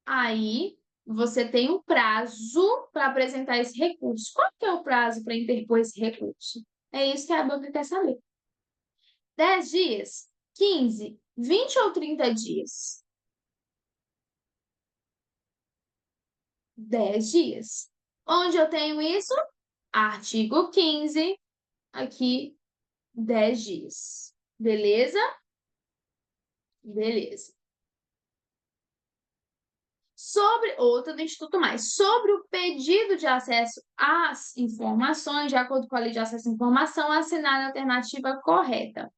aí você tem um prazo para apresentar esse recurso. Qual que é o prazo para interpor esse recurso? É isso que a banca quer saber. 10 dias? 15? 20 ou 30 dias? 10 dias. Onde eu tenho isso? Artigo 15, aqui, 10 dias. Beleza? Beleza. Sobre outra do Instituto Mais, sobre o pedido de acesso às informações, de acordo com a Lei de Acesso à Informação, assinar a alternativa correta.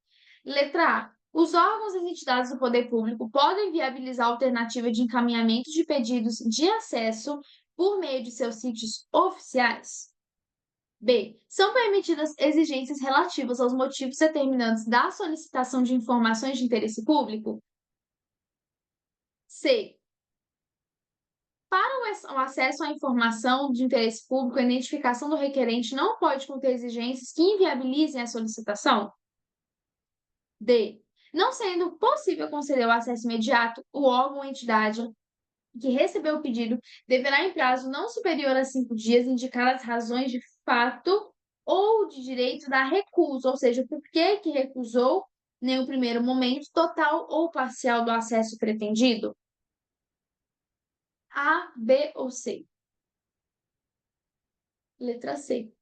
Letra A. Os órgãos e entidades do poder público podem viabilizar a alternativa de encaminhamento de pedidos de acesso por meio de seus sítios oficiais. B. São permitidas exigências relativas aos motivos determinantes da solicitação de informações de interesse público? C. Para o acesso à informação de interesse público, a identificação do requerente não pode conter exigências que inviabilizem a solicitação? D. Não sendo possível conceder o acesso imediato, o órgão ou entidade que recebeu o pedido deverá, em prazo não superior a 5 dias, indicar as razões de fato ou de direito da recusa, ou seja, por que que recusou, em um primeiro momento, total ou parcial do acesso pretendido? A, B ou C? Letra C.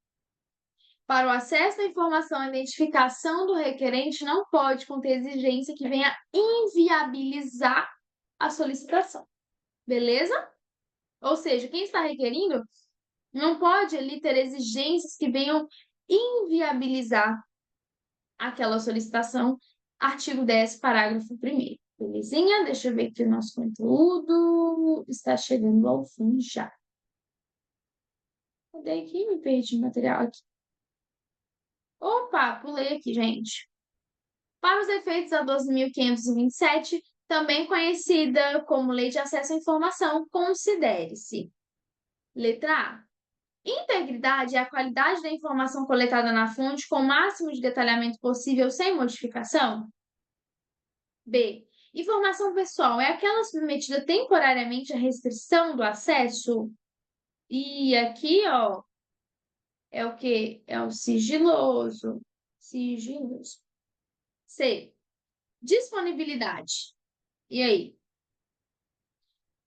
Para o acesso à informação, a identificação do requerente não pode conter exigência que venha inviabilizar a solicitação. Beleza? Ou seja, quem está requerindo não pode ali ter exigências que venham inviabilizar aquela solicitação. Artigo 10º, parágrafo 1º. Belezinha? Deixa eu ver aqui o nosso conteúdo. Está chegando ao fim já. Cadê aqui? Me perdi o material aqui. Opa, pulei aqui, gente. Para os efeitos da 12.527, também conhecida como Lei de Acesso à Informação, considere-se: letra A. Integridade é a qualidade da informação coletada na fonte com o máximo de detalhamento possível sem modificação. B. Informação pessoal é aquela submetida temporariamente à restrição do acesso. E aqui, ó, é o quê? É o sigiloso. Sigiloso. C. Disponibilidade. E aí?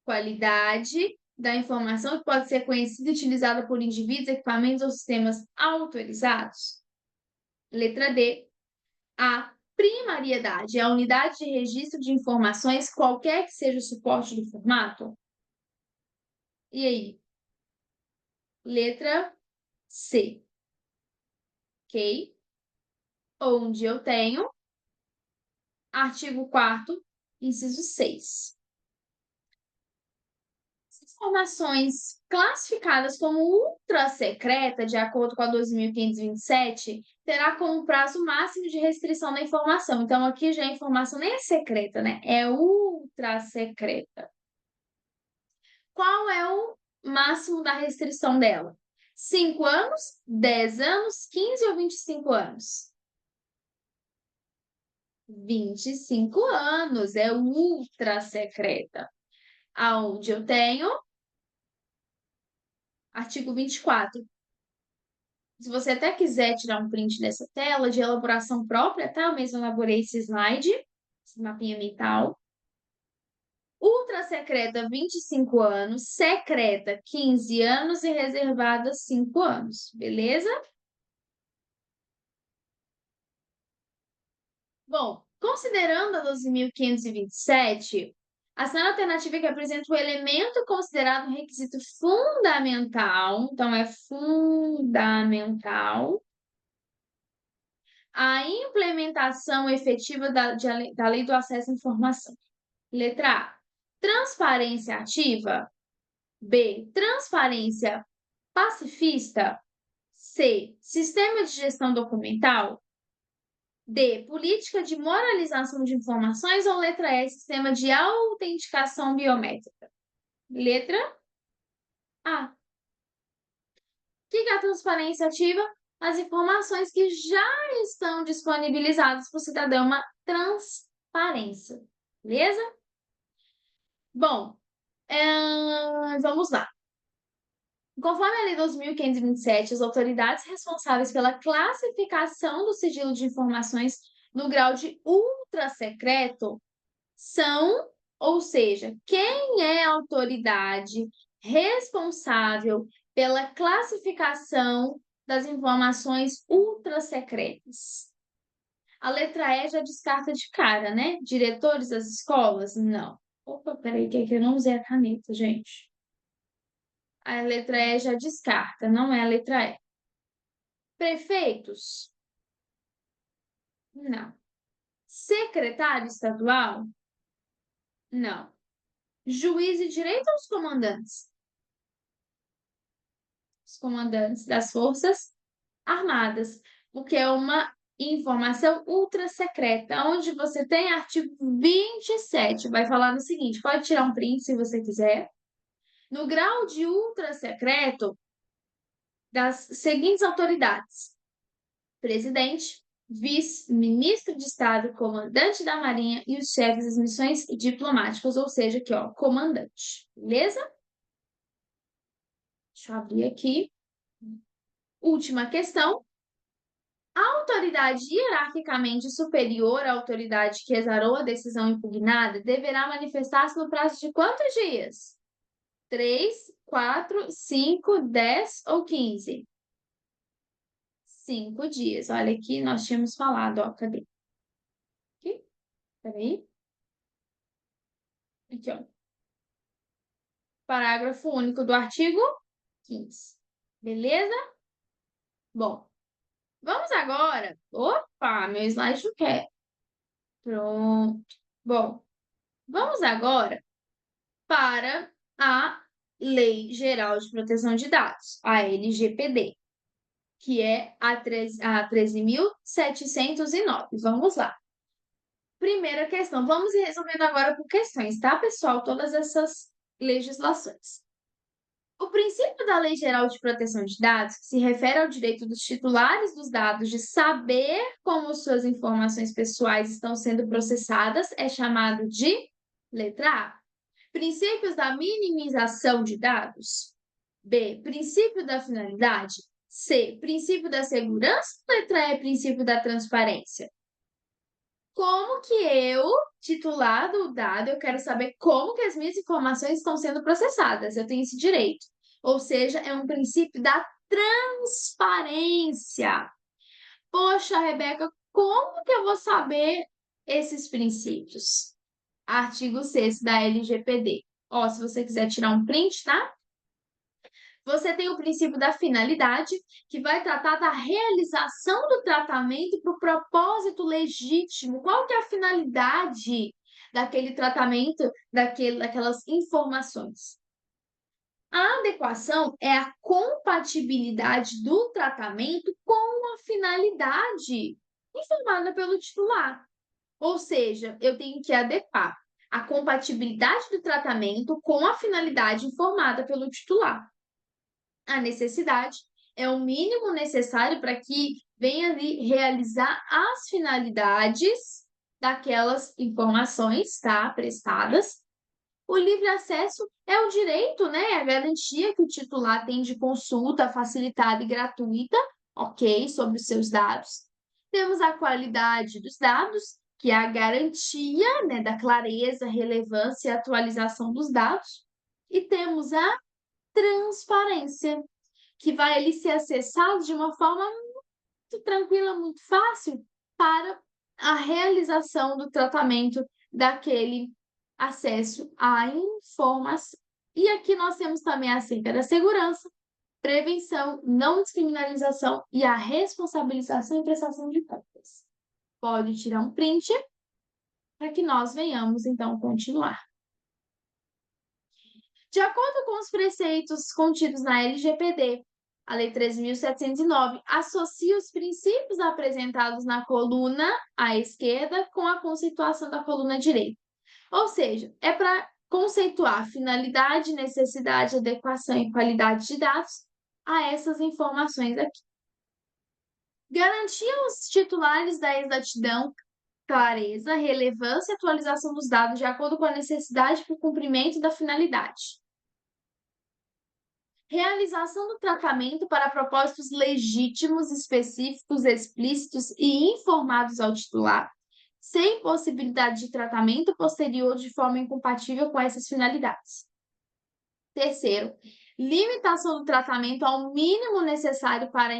Qualidade da informação que pode ser conhecida e utilizada por indivíduos, equipamentos ou sistemas autorizados. Letra D. A primariedade é a unidade de registro de informações, qualquer que seja o suporte do formato. E aí? Letra C. Ok? Onde eu tenho artigo 4º, inciso 6. Informações classificadas como ultra secreta, de acordo com a 12.527, terá como prazo máximo de restrição da informação. Então, aqui já a informação nem é secreta, né? É ultra secreta. Qual é o máximo da restrição dela? 5 anos, 10 anos, 15 ou 25 anos? 25 anos, é ultra secreta. Aonde eu tenho artigo 24. Se você até quiser tirar um print dessa tela de elaboração própria, tá? Eu mesmo elaborei esse slide, esse mapinha mental. Ultra secreta, 25 anos, secreta, 15 anos e reservada, 5 anos. Beleza? Bom, considerando a 12.527, a cena alternativa que apresenta o elemento considerado um requisito fundamental, então é fundamental, a implementação efetiva da Lei do Acesso à Informação. Letra A. Transparência ativa. B. Transparência pacifista. C. Sistema de gestão documental. D. Política de moralização de informações. Ou letra E. Sistema de autenticação biométrica. Letra A. O que é a transparência ativa? As informações que já estão disponibilizadas para o cidadão, uma transparência. Beleza? Bom, vamos lá. Conforme a Lei 12.527, as autoridades responsáveis pela classificação do sigilo de informações no grau de ultra-secreto são, ou seja, quem é a autoridade responsável pela classificação das informações ultra-secretas? A letra E já descarta de cara, né? Diretores das escolas? Não. Opa, peraí, que aqui eu não usei a caneta, gente. A letra E já descarta, não é a letra E. Prefeitos? Não. Secretário estadual? Não. Juiz e direito aos comandantes? Os comandantes das Forças Armadas, porque é uma informação ultra secreta, onde você tem artigo 27, vai falar no seguinte, pode tirar um print se você quiser. No grau de ultra secreto, das seguintes autoridades: presidente, vice-ministro de Estado, comandante da Marinha e os chefes das missões diplomáticas, ou seja, aqui, ó, comandante, beleza? Deixa eu abrir aqui. Última questão. A autoridade hierarquicamente superior à autoridade que exarou a decisão impugnada deverá manifestar-se no prazo de quantos dias? 3, 4, 5, 10 ou 15? 5 dias. Olha aqui, nós tínhamos falado, ó, cadê? Aqui, peraí. Aqui, ó. Parágrafo único do artigo 15. Beleza? Bom, vamos agora. Opa, meu slide não quer. Pronto. Bom, vamos agora para a Lei Geral de Proteção de Dados, a LGPD, que é a 13.709. Vamos lá. Primeira questão. Vamos resolvendo agora por questões, tá, pessoal? Todas essas legislações. O princípio da Lei Geral de Proteção de Dados, que se refere ao direito dos titulares dos dados de saber como suas informações pessoais estão sendo processadas, é chamado de letra A. Princípios da minimização de dados. B. Princípio da finalidade. C. Princípio da segurança. Letra E. Princípio da transparência. Como que eu, titular do dado, eu quero saber como que as minhas informações estão sendo processadas. Eu tenho esse direito. Ou seja, é um princípio da transparência. Poxa, Rebeca, como que eu vou saber esses princípios? Artigo 6º da LGPD. Ó, se você quiser tirar um print, tá? Você tem o princípio da finalidade, que vai tratar da realização do tratamento para o propósito legítimo. Qual que é a finalidade daquele tratamento, daquelas informações? A adequação é a compatibilidade do tratamento com a finalidade informada pelo titular. Ou seja, eu tenho que adequar a compatibilidade do tratamento com a finalidade informada pelo titular. A necessidade é o mínimo necessário para que venha ali realizar as finalidades daquelas informações, tá, prestadas. O livre acesso é o direito, né, a garantia que o titular tem de consulta facilitada e gratuita, ok, sobre os seus dados. Temos a qualidade dos dados, que é a garantia, né, da clareza, relevância e atualização dos dados. E temos a transparência, que vai ali ser acessado de uma forma muito tranquila, muito fácil, para a realização do tratamento daquele acesso à informação. E aqui nós temos também acerca da segurança, prevenção, não descriminalização e a responsabilização e prestação de contas. Pode tirar um print para que nós venhamos, então, continuar. De acordo com os preceitos contidos na LGPD, a Lei 13.709 associa os princípios apresentados na coluna à esquerda com a conceituação da coluna à direita. Ou seja, é para conceituar finalidade, necessidade, adequação e qualidade de dados a essas informações aqui. Garantir aos titulares da exatidão, clareza, relevância e atualização dos dados de acordo com a necessidade para o cumprimento da finalidade. Realização do tratamento para propósitos legítimos, específicos, explícitos e informados ao titular, sem possibilidade de tratamento posterior de forma incompatível com essas finalidades. Terceiro, limitação do tratamento ao mínimo necessário para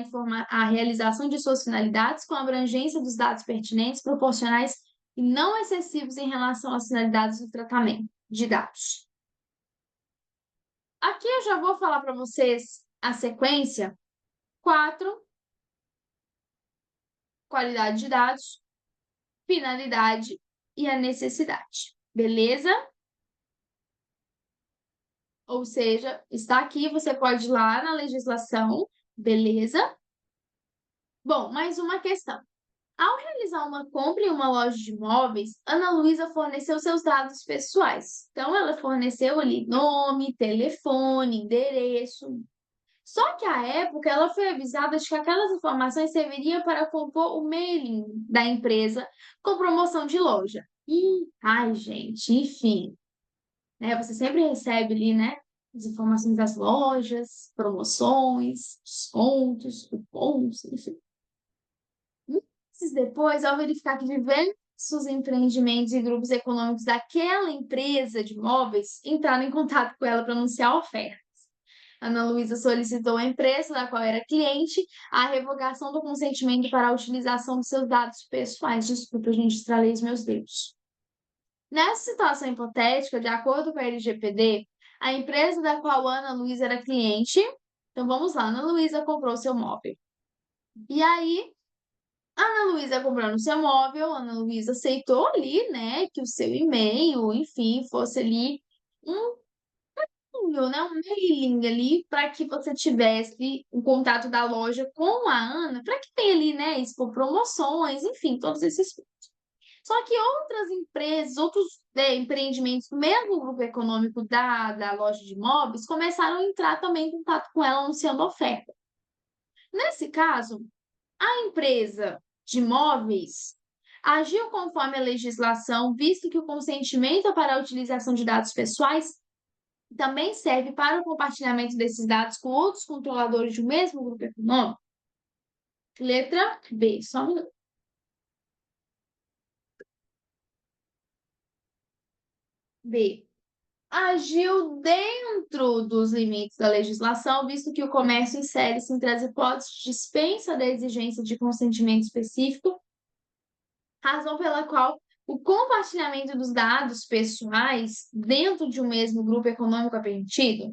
a realização de suas finalidades, com abrangência dos dados pertinentes, proporcionais e não excessivos em relação às finalidades do tratamento de dados. Aqui eu já vou falar para vocês a sequência. 4, qualidade de dados, finalidade e a necessidade. Beleza? Ou seja, está aqui, você pode ir lá na legislação, beleza? Bom, mais uma questão. Ao realizar uma compra em uma loja de imóveis, Ana Luísa forneceu seus dados pessoais. Então, ela forneceu ali nome, telefone, endereço. Só que à época ela foi avisada de que aquelas informações serviriam para compor o mailing da empresa com promoção de loja. Ai, gente, enfim, né? Você sempre recebe ali, né? As informações das lojas, promoções, descontos, cupons, enfim. Meses depois, ao verificar que diversos empreendimentos e grupos econômicos daquela empresa de imóveis entraram em contato com ela para anunciar ofertas. Ana Luísa solicitou à empresa da qual era cliente a revogação do consentimento para a utilização de seus dados pessoais. Desculpa, gente, estralei os meus dedos. Nessa situação hipotética, de acordo com a LGPD, a empresa da qual Ana Luísa era cliente, então vamos lá, Ana Luísa comprou seu móvel. E aí, Ana Luísa comprando seu móvel, Ana Luísa aceitou ali, né, que o seu e-mail, enfim, fosse ali um né, um mailing ali para que você tivesse o contato da loja com a Ana, para que tenha ali, né, expor promoções, enfim, todos esses. Só que outras empresas, outros empreendimentos do mesmo grupo econômico da loja de imóveis começaram a entrar também em contato com ela anunciando oferta. Nesse caso, a empresa de imóveis agiu conforme a legislação, visto que o consentimento para a utilização de dados pessoais também serve para o compartilhamento desses dados com outros controladores do mesmo grupo econômico? Letra B, só um minuto. B. Agiu dentro dos limites da legislação, visto que o comércio insere-se entre as hipóteses de dispensa da exigência de consentimento específico, razão pela qual o compartilhamento dos dados pessoais dentro de um mesmo grupo econômico é permitido.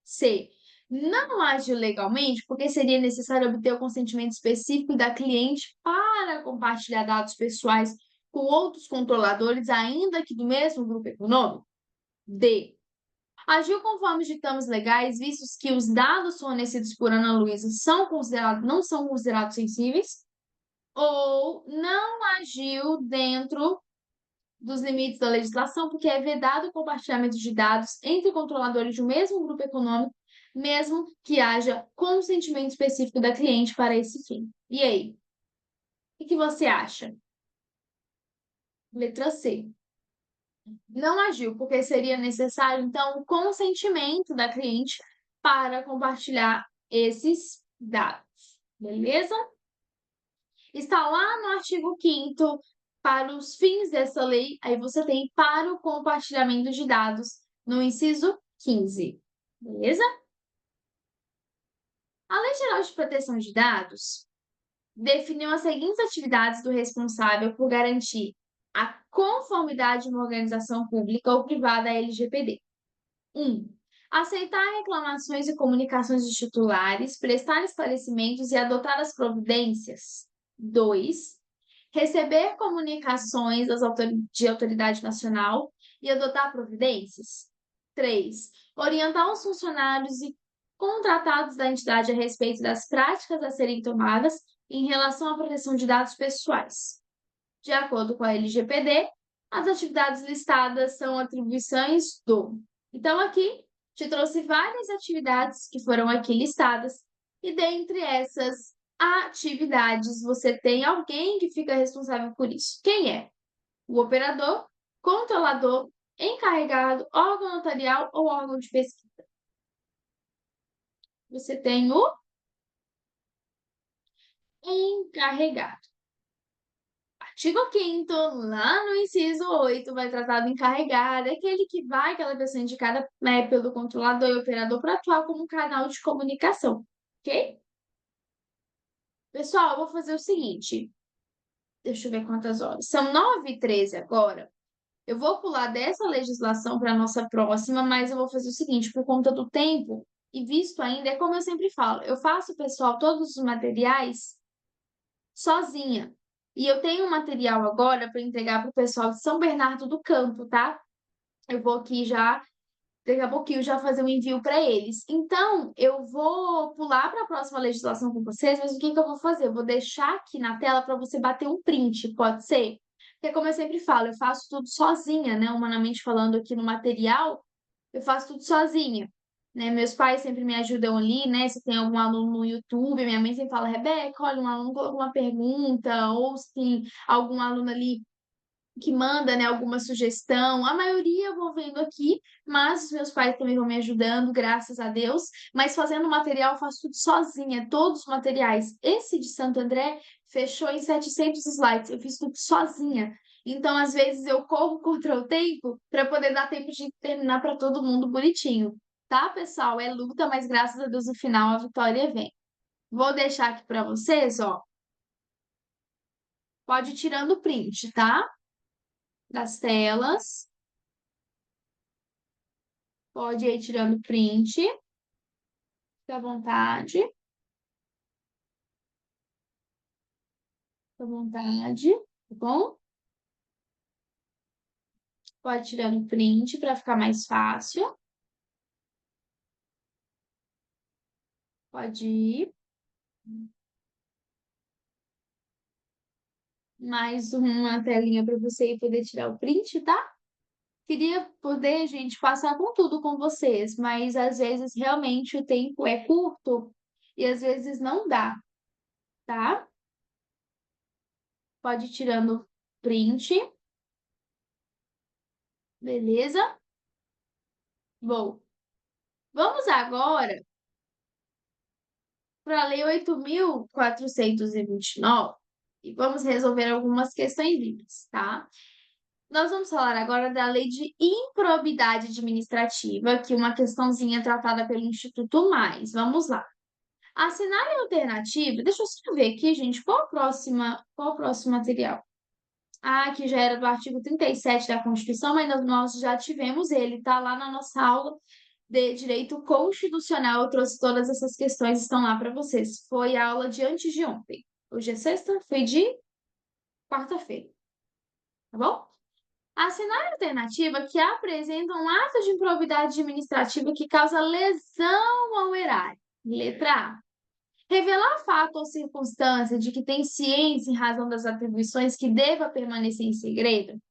C. Não age legalmente porque seria necessário obter o consentimento específico da cliente para compartilhar dados pessoais com outros controladores, ainda que do mesmo grupo econômico. D. Agiu conforme os ditames legais, vistos que os dados fornecidos por Ana Luísa não são considerados sensíveis, ou não agiu dentro dos limites da legislação, porque é vedado o compartilhamento de dados entre controladores de um mesmo grupo econômico, mesmo que haja consentimento específico da cliente para esse fim. E aí? O que você acha? Letra C. Não agiu, porque seria necessário, então, o consentimento da cliente para compartilhar esses dados. Beleza? Está lá no artigo 5º, para os fins dessa lei, aí você tem para o compartilhamento de dados no inciso 15. Beleza? A Lei Geral de Proteção de Dados definiu as seguintes atividades do responsável por garantir a conformidade de uma organização pública ou privada à LGPD. 1. Aceitar reclamações e comunicações dos titulares, prestar esclarecimentos e adotar as providências. 2. Receber comunicações de autoridade nacional e adotar providências. 3. Orientar os funcionários e contratados da entidade a respeito das práticas a serem tomadas em relação à proteção de dados pessoais. De acordo com a LGPD, as atividades listadas são atribuições do. Então, aqui, te trouxe várias atividades que foram aqui listadas, e dentre essas atividades, você tem alguém que fica responsável por isso. Quem é? O operador, controlador, encarregado, órgão notarial ou órgão de pesquisa. Você tem o encarregado. Artigo 5º, lá no inciso 8, vai tratar do encarregado, é aquele que vai, aquela pessoa indicada, né, pelo controlador e operador para atuar como canal de comunicação, ok? Pessoal, eu vou fazer o seguinte, deixa eu ver quantas horas. São 9h13 agora. Eu vou pular dessa legislação para a nossa próxima, mas eu vou fazer o seguinte, por conta do tempo, e visto ainda, é como eu sempre falo, eu faço, pessoal, todos os materiais sozinha. E eu tenho um material agora para entregar para o pessoal de São Bernardo do Campo, tá? Eu vou aqui já, daqui a pouquinho, já fazer um envio para eles. Então, eu vou pular para a próxima legislação com vocês, mas o que que eu vou fazer? Eu vou deixar aqui na tela para você bater um print, pode ser? Porque, como eu sempre falo, eu faço tudo sozinha, né? Humanamente falando aqui no material, eu faço tudo sozinha, né? Meus pais sempre me ajudam ali, né? Se tem algum aluno no YouTube, minha mãe sempre fala, Rebeca, olha, um aluno colocou uma pergunta, ou se tem algum aluno ali que manda, né, alguma sugestão. A maioria eu vou vendo aqui, mas os meus pais também vão me ajudando, graças a Deus. Mas fazendo material, eu faço tudo sozinha, todos os materiais. Esse de Santo André fechou em 700 slides, eu fiz tudo sozinha. Então, às vezes, eu corro contra o tempo para poder dar tempo de terminar para todo mundo bonitinho. Tá, pessoal? É luta, mas graças a Deus no final a vitória vem. Vou deixar aqui para vocês, ó. Pode ir tirando print, tá? Das telas. Pode ir tirando print, fica à vontade, fica à vontade, tá bom? Pode ir tirando print para ficar mais fácil. Pode ir. Mais uma telinha para você poder tirar o print, tá? Queria poder, gente, passar com tudo com vocês, mas às vezes realmente o tempo é curto e às vezes não dá, tá? Pode ir tirando print, beleza? Bom, vamos agora para a Lei 8.429 e vamos resolver algumas questões, tá? Nós vamos falar agora da Lei de Improbidade Administrativa, que é uma questãozinha tratada pelo Instituto Mais. Vamos lá. A cenário alternativo, deixa eu só ver aqui, gente, qual o próximo material? Ah, que já era do artigo 37 da Constituição, mas nós já tivemos ele, tá lá na nossa aula de Direito Constitucional. Eu trouxe todas essas questões, estão lá para vocês. Foi a aula de antes de ontem. Hoje é sexta, foi de quarta-feira, tá bom? A cenário alternativa que apresenta um ato de improbidade administrativa que causa lesão ao erário. Letra A. Revelar fato ou circunstância de que tem ciência em razão das atribuições que deva permanecer em segredo.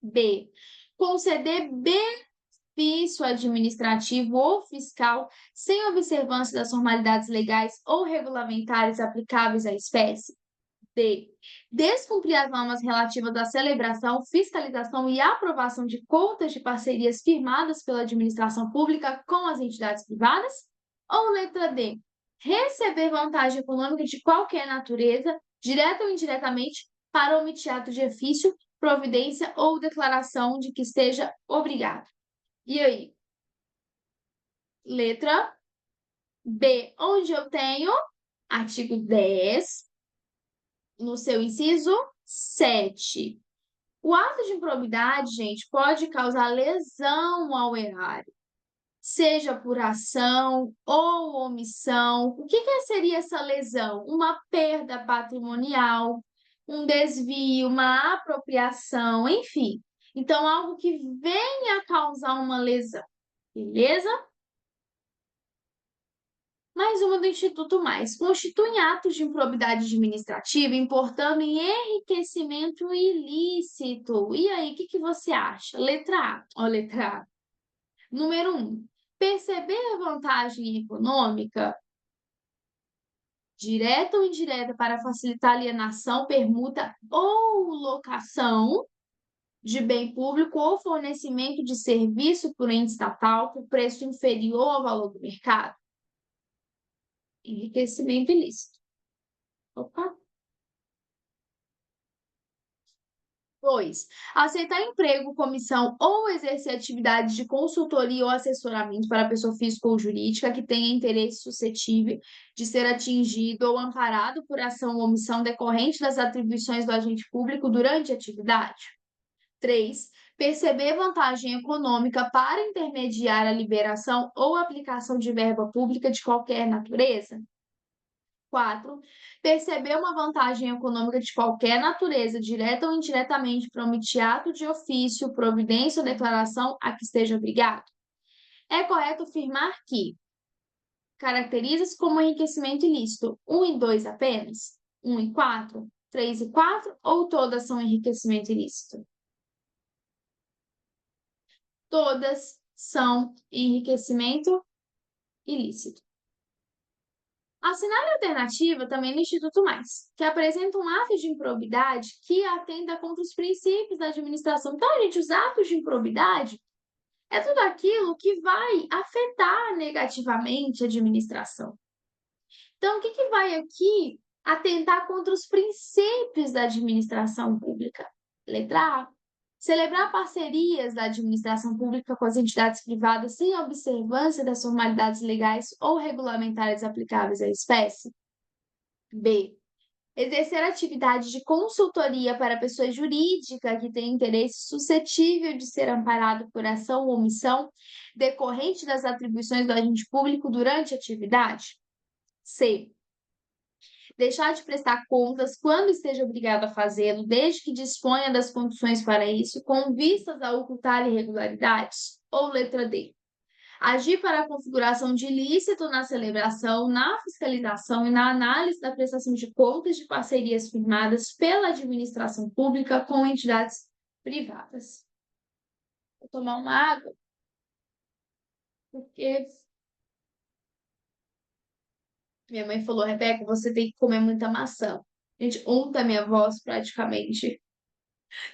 B. Conceder benefício administrativo ou fiscal sem observância das formalidades legais ou regulamentares aplicáveis à espécie. D. Descumprir as normas relativas à celebração, fiscalização e aprovação de contas de parcerias firmadas pela administração pública com as entidades privadas. Ou letra D. Receber vantagem econômica de qualquer natureza, direta ou indiretamente, para omitir ato de ofício, providência ou declaração de que esteja obrigado. E aí? Letra B, onde eu tenho artigo 10, no seu inciso 7. O ato de improbidade, gente, pode causar lesão ao erário, seja por ação ou omissão. O que seria essa lesão? Uma perda patrimonial, um desvio, uma apropriação, enfim. Então, algo que venha a causar uma lesão, beleza? Mais uma do Instituto Mais. Constituem atos de improbidade administrativa importando em enriquecimento ilícito. E aí, o que você acha? Letra A. Ó, letra A. Número 1. Perceber vantagem econômica, direta ou indireta, para facilitar alienação, permuta ou locação de bem público ou fornecimento de serviço por ente estatal por preço inferior ao valor do mercado. Enriquecimento ilícito. Opa. 2. Aceitar emprego, comissão ou exercer atividades de consultoria ou assessoramento para pessoa física ou jurídica que tenha interesse suscetível de ser atingido ou amparado por ação ou omissão decorrente das atribuições do agente público durante a atividade. 3. Perceber vantagem econômica para intermediar a liberação ou aplicação de verba pública de qualquer natureza. 4. Perceber uma vantagem econômica de qualquer natureza, direta ou indiretamente, por omitir ato de ofício, providência ou declaração a que esteja obrigado. É correto afirmar que caracteriza-se como enriquecimento ilícito 1 e 2 apenas? 1 e 4? 3 e 4? Ou todas são enriquecimento ilícito? Todas são enriquecimento ilícito. Assinale a alternativa também no Instituto Mais, que apresenta um ato de improbidade que atenta contra os princípios da administração. Então, gente, os atos de improbidade é tudo aquilo que vai afetar negativamente a administração. Então, o que que vai aqui atentar contra os princípios da administração pública? Letra A. Celebrar parcerias da administração pública com as entidades privadas sem observância das formalidades legais ou regulamentares aplicáveis à espécie. B. Exercer atividade de consultoria para pessoa jurídica que tem interesse suscetível de ser amparado por ação ou omissão decorrente das atribuições do agente público durante a atividade. C. Deixar de prestar contas quando esteja obrigado a fazê-lo, desde que disponha das condições para isso, com vistas a ocultar irregularidades. Ou letra D. Agir para a configuração de ilícito na celebração, na fiscalização e na análise da prestação de contas de parcerias firmadas pela administração pública com entidades privadas. Vou tomar uma água, porque minha mãe falou, Rebeca, você tem que comer muita maçã. Gente, ontem a minha voz praticamente.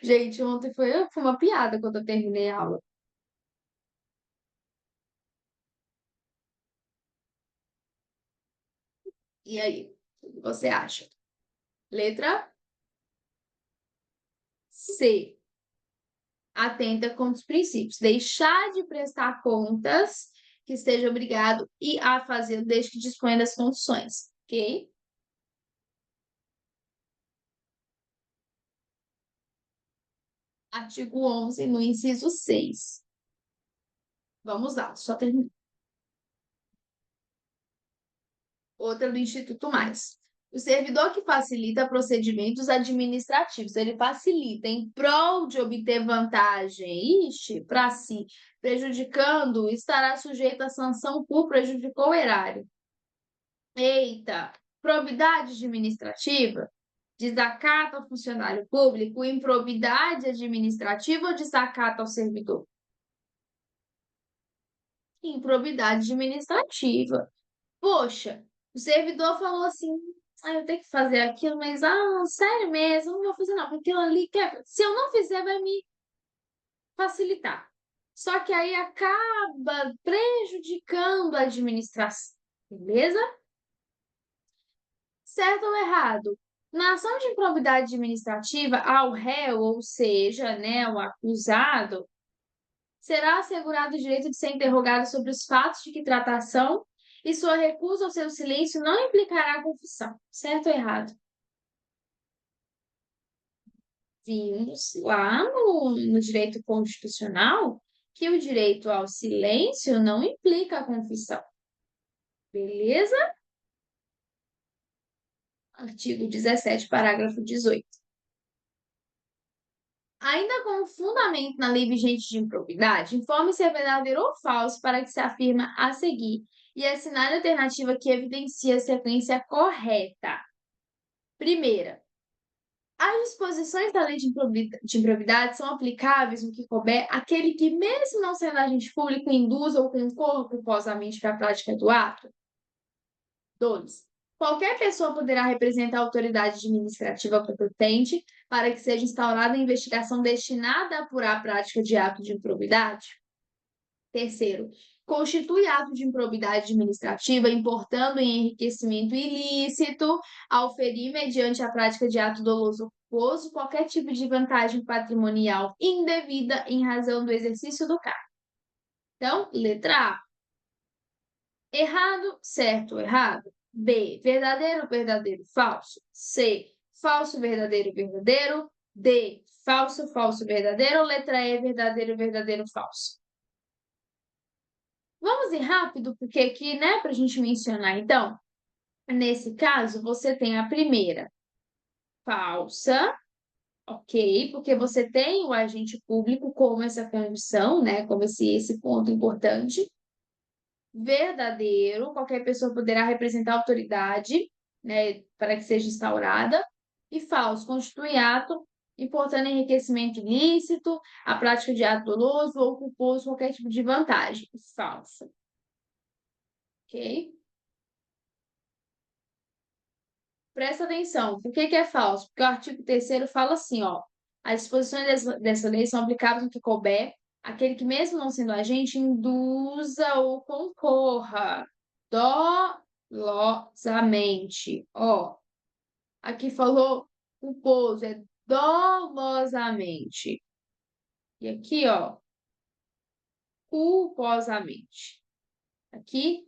Gente, ontem foi uma piada quando eu terminei a aula. E aí, o que você acha? Letra C. Atenta contra os princípios. Deixar de prestar contas que esteja obrigado a fazer desde que disponha das condições, ok? Artigo 11, no inciso 6. Vamos lá, só terminar. Outra do Instituto Mais. O servidor que facilita procedimentos administrativos, ele facilita em prol de obter vantagem, para si, prejudicando, estará sujeito à sanção por prejudicou o erário. Eita, probidade administrativa, desacato ao funcionário público, improbidade administrativa ou desacato ao servidor? Improbidade administrativa. Poxa, o servidor falou assim, eu tenho que fazer aquilo, mas, sério mesmo, não vou fazer não, porque aquilo ali, se eu não fizer, vai me facilitar. Só que aí acaba prejudicando a administração, beleza? Certo ou errado? Na ação de improbidade administrativa, ao réu, ou seja, né, o acusado, será assegurado o direito de ser interrogado sobre os fatos de que trata a ação e sua recusa ou seu silêncio não implicará confissão. Certo ou errado? Vimos lá no direito constitucional que o direito ao silêncio não implica a confissão. Beleza? Artigo 17, parágrafo 18. Ainda com fundamento na lei vigente de improbidade, informe se é verdadeiro ou falso para que se afirma a seguir e assinale a alternativa que evidencia a sequência correta. Primeira, as disposições da lei de improbidade são aplicáveis no que couber àquele que, mesmo não sendo agente público, induza ou concorra culposamente para a prática do ato. 2. Qualquer pessoa poderá representar a autoridade administrativa competente para que seja instaurada a investigação destinada a apurar a prática de ato de improbidade. Terceiro, constitui ato de improbidade administrativa importando em enriquecimento ilícito, ao ferir mediante a prática de ato doloso ou culposo qualquer tipo de vantagem patrimonial indevida em razão do exercício do cargo. Então, letra A. Errado, certo, errado. B, verdadeiro, verdadeiro, falso. C, falso, verdadeiro, verdadeiro. D, falso, falso, verdadeiro. Letra E, verdadeiro, verdadeiro, falso. Vamos ir rápido, porque aqui, né, para a gente mencionar, então, nesse caso, você tem a primeira, falsa, ok, porque você tem o agente público como essa condição, né, como esse ponto importante. Verdadeiro, qualquer pessoa poderá representar a autoridade, né, para que seja instaurada. E falso, constitui ato importando enriquecimento ilícito, a prática de ato doloso ou culposo, qualquer tipo de vantagem. Falso. ok? Presta atenção, por que que é falso? Porque o artigo 3º fala assim, ó, as disposições dessa lei são aplicáveis no que couber, aquele que mesmo não sendo agente, induza ou concorra dolosamente. Ó, aqui falou culposo, é dolosamente. E aqui, ó, culposamente. Aqui,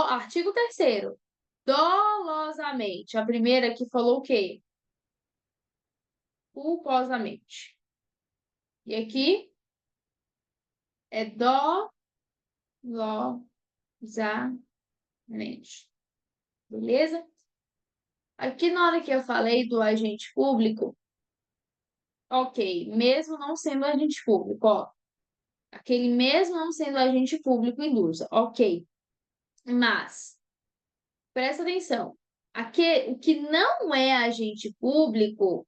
artigo 3º, dolosamente. A primeira aqui falou o quê? Culposamente. E aqui é dolosamente. Beleza? Aqui na hora que eu falei do agente público, ok, mesmo não sendo agente público, ó, aquele mesmo não sendo agente público induz, ok. Mas, presta atenção, o que não é agente público,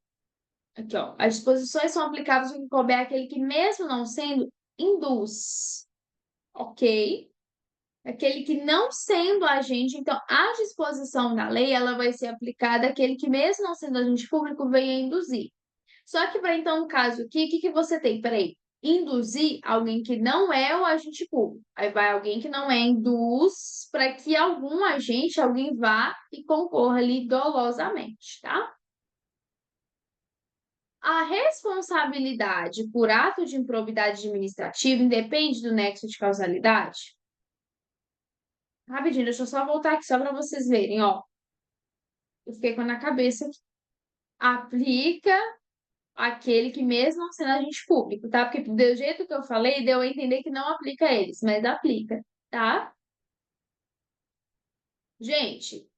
aqui, ó, as disposições são aplicáveis no que couber aquele que mesmo não sendo induz, ok? Aquele que não sendo agente, então a disposição da lei ela vai ser aplicada àquele que mesmo não sendo agente público venha induzir. Só que para então no caso aqui, o que que você tem? Peraí, induzir alguém que não é o agente público. Aí vai alguém que não é induz para que algum agente, alguém vá e concorra ali dolosamente, tá? A responsabilidade por ato de improbidade administrativa independe do nexo de causalidade? Rapidinho, deixa eu só voltar aqui só para vocês verem, ó. Eu fiquei com na cabeça aqui. Aplica aquele que mesmo não sendo agente público, tá? Porque do jeito que eu falei, deu a entender que não aplica a eles, mas aplica, tá? Gente,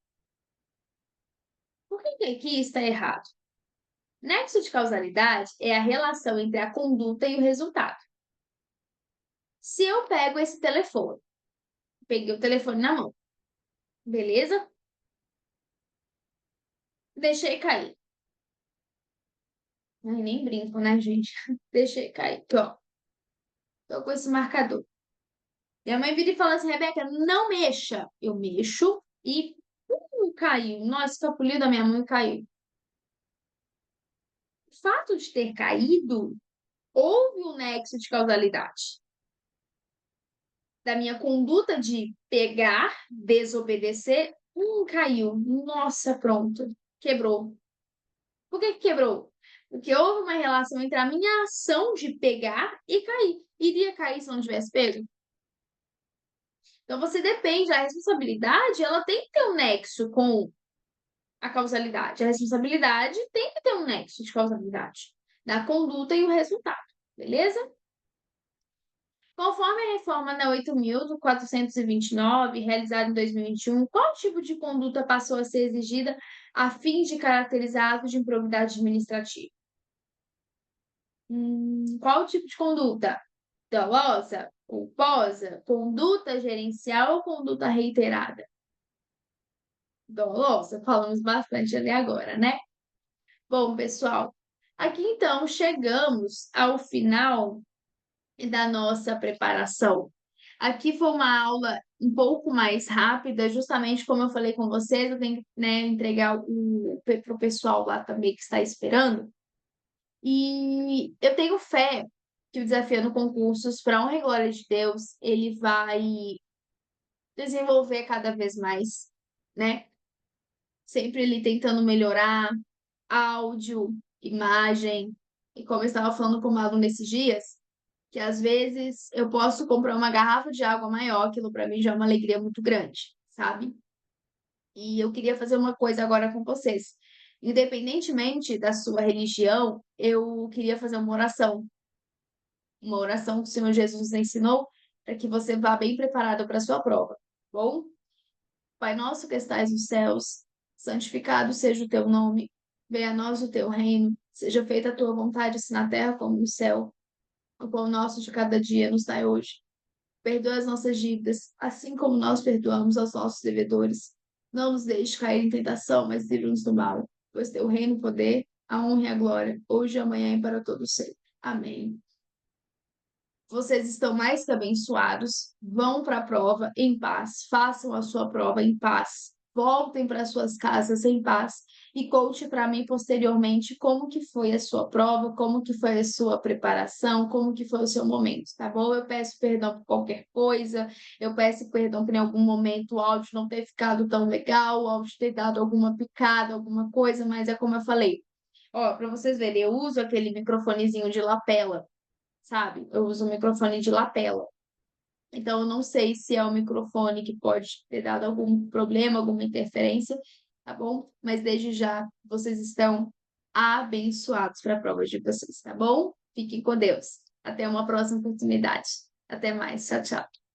por que que aqui está errado? Nexo de causalidade é a relação entre a conduta e o resultado. Se eu pego esse telefone, peguei o telefone na mão, beleza? Deixei cair. Ai, nem brinco, né, gente? Deixei cair. Aqui, ó. Tô com esse marcador. Minha mãe vira e fala assim, Rebeca, não mexa. Eu mexo e caiu. Nossa, escapuliu da minha mãe e caiu. O fato de ter caído, houve um nexo de causalidade. Da minha conduta de pegar, desobedecer, caiu. Nossa, pronto. Quebrou. Por que que quebrou? Porque houve uma relação entre a minha ação de pegar e cair. Iria cair se não tivesse pego? Então, você depende, a responsabilidade, ela tem que ter um nexo com a causalidade. A responsabilidade tem que ter um nexo de causalidade na conduta e o resultado, beleza? Conforme a reforma na 8.429, realizada em 2021, qual tipo de conduta passou a ser exigida a fim de caracterizar ato de improbidade administrativa? Qual tipo de conduta? Dolosa, culposa, conduta gerencial ou conduta reiterada? Dolosa, falamos bastante ali agora, né? Bom, pessoal, aqui então chegamos ao final da nossa preparação. Aqui foi uma aula um pouco mais rápida, justamente como eu falei com vocês, eu tenho que, né, entregar para o pessoal lá também que está esperando. E eu tenho fé que o Desafiando Concursos, para a honra e glória de Deus, ele vai desenvolver cada vez mais, né? Sempre ele tentando melhorar áudio, imagem, e como eu estava falando com o Malu nesses dias, que às vezes eu posso comprar uma garrafa de água maior, aquilo para mim já é uma alegria muito grande, sabe? E eu queria fazer uma coisa agora com vocês. Independentemente da sua religião, eu queria fazer uma oração que o Senhor Jesus nos ensinou para que você vá bem preparado para a sua prova, tá bom? Pai nosso que estais nos céus, santificado seja o teu nome, venha a nós o teu reino, seja feita a tua vontade, assim na terra como no céu. O pão nosso de cada dia nos dai hoje. Perdoa as nossas dívidas, assim como nós perdoamos aos nossos devedores. Não nos deixe cair em tentação, mas livra-nos do mal. Pois teu reino, o poder, a honra e a glória, hoje, amanhã e para todos sempre. Amém. Vocês estão mais que abençoados. Vão para a prova em paz, façam a sua prova em paz, voltem para suas casas em paz e conte para mim posteriormente como que foi a sua prova, como que foi a sua preparação, como que foi o seu momento, tá bom? Eu peço perdão por qualquer coisa, eu peço perdão por em algum momento o áudio não ter ficado tão legal, o áudio ter dado alguma picada, alguma coisa, mas é como eu falei. Ó, para vocês verem, eu uso aquele microfonezinho de lapela, sabe? Eu uso um microfone de lapela. Então, eu não sei se é o microfone que pode ter dado algum problema, alguma interferência, tá bom? Mas desde já, vocês estão abençoados para a prova de vocês, tá bom? Fiquem com Deus. Até uma próxima oportunidade. Até mais. Tchau, tchau.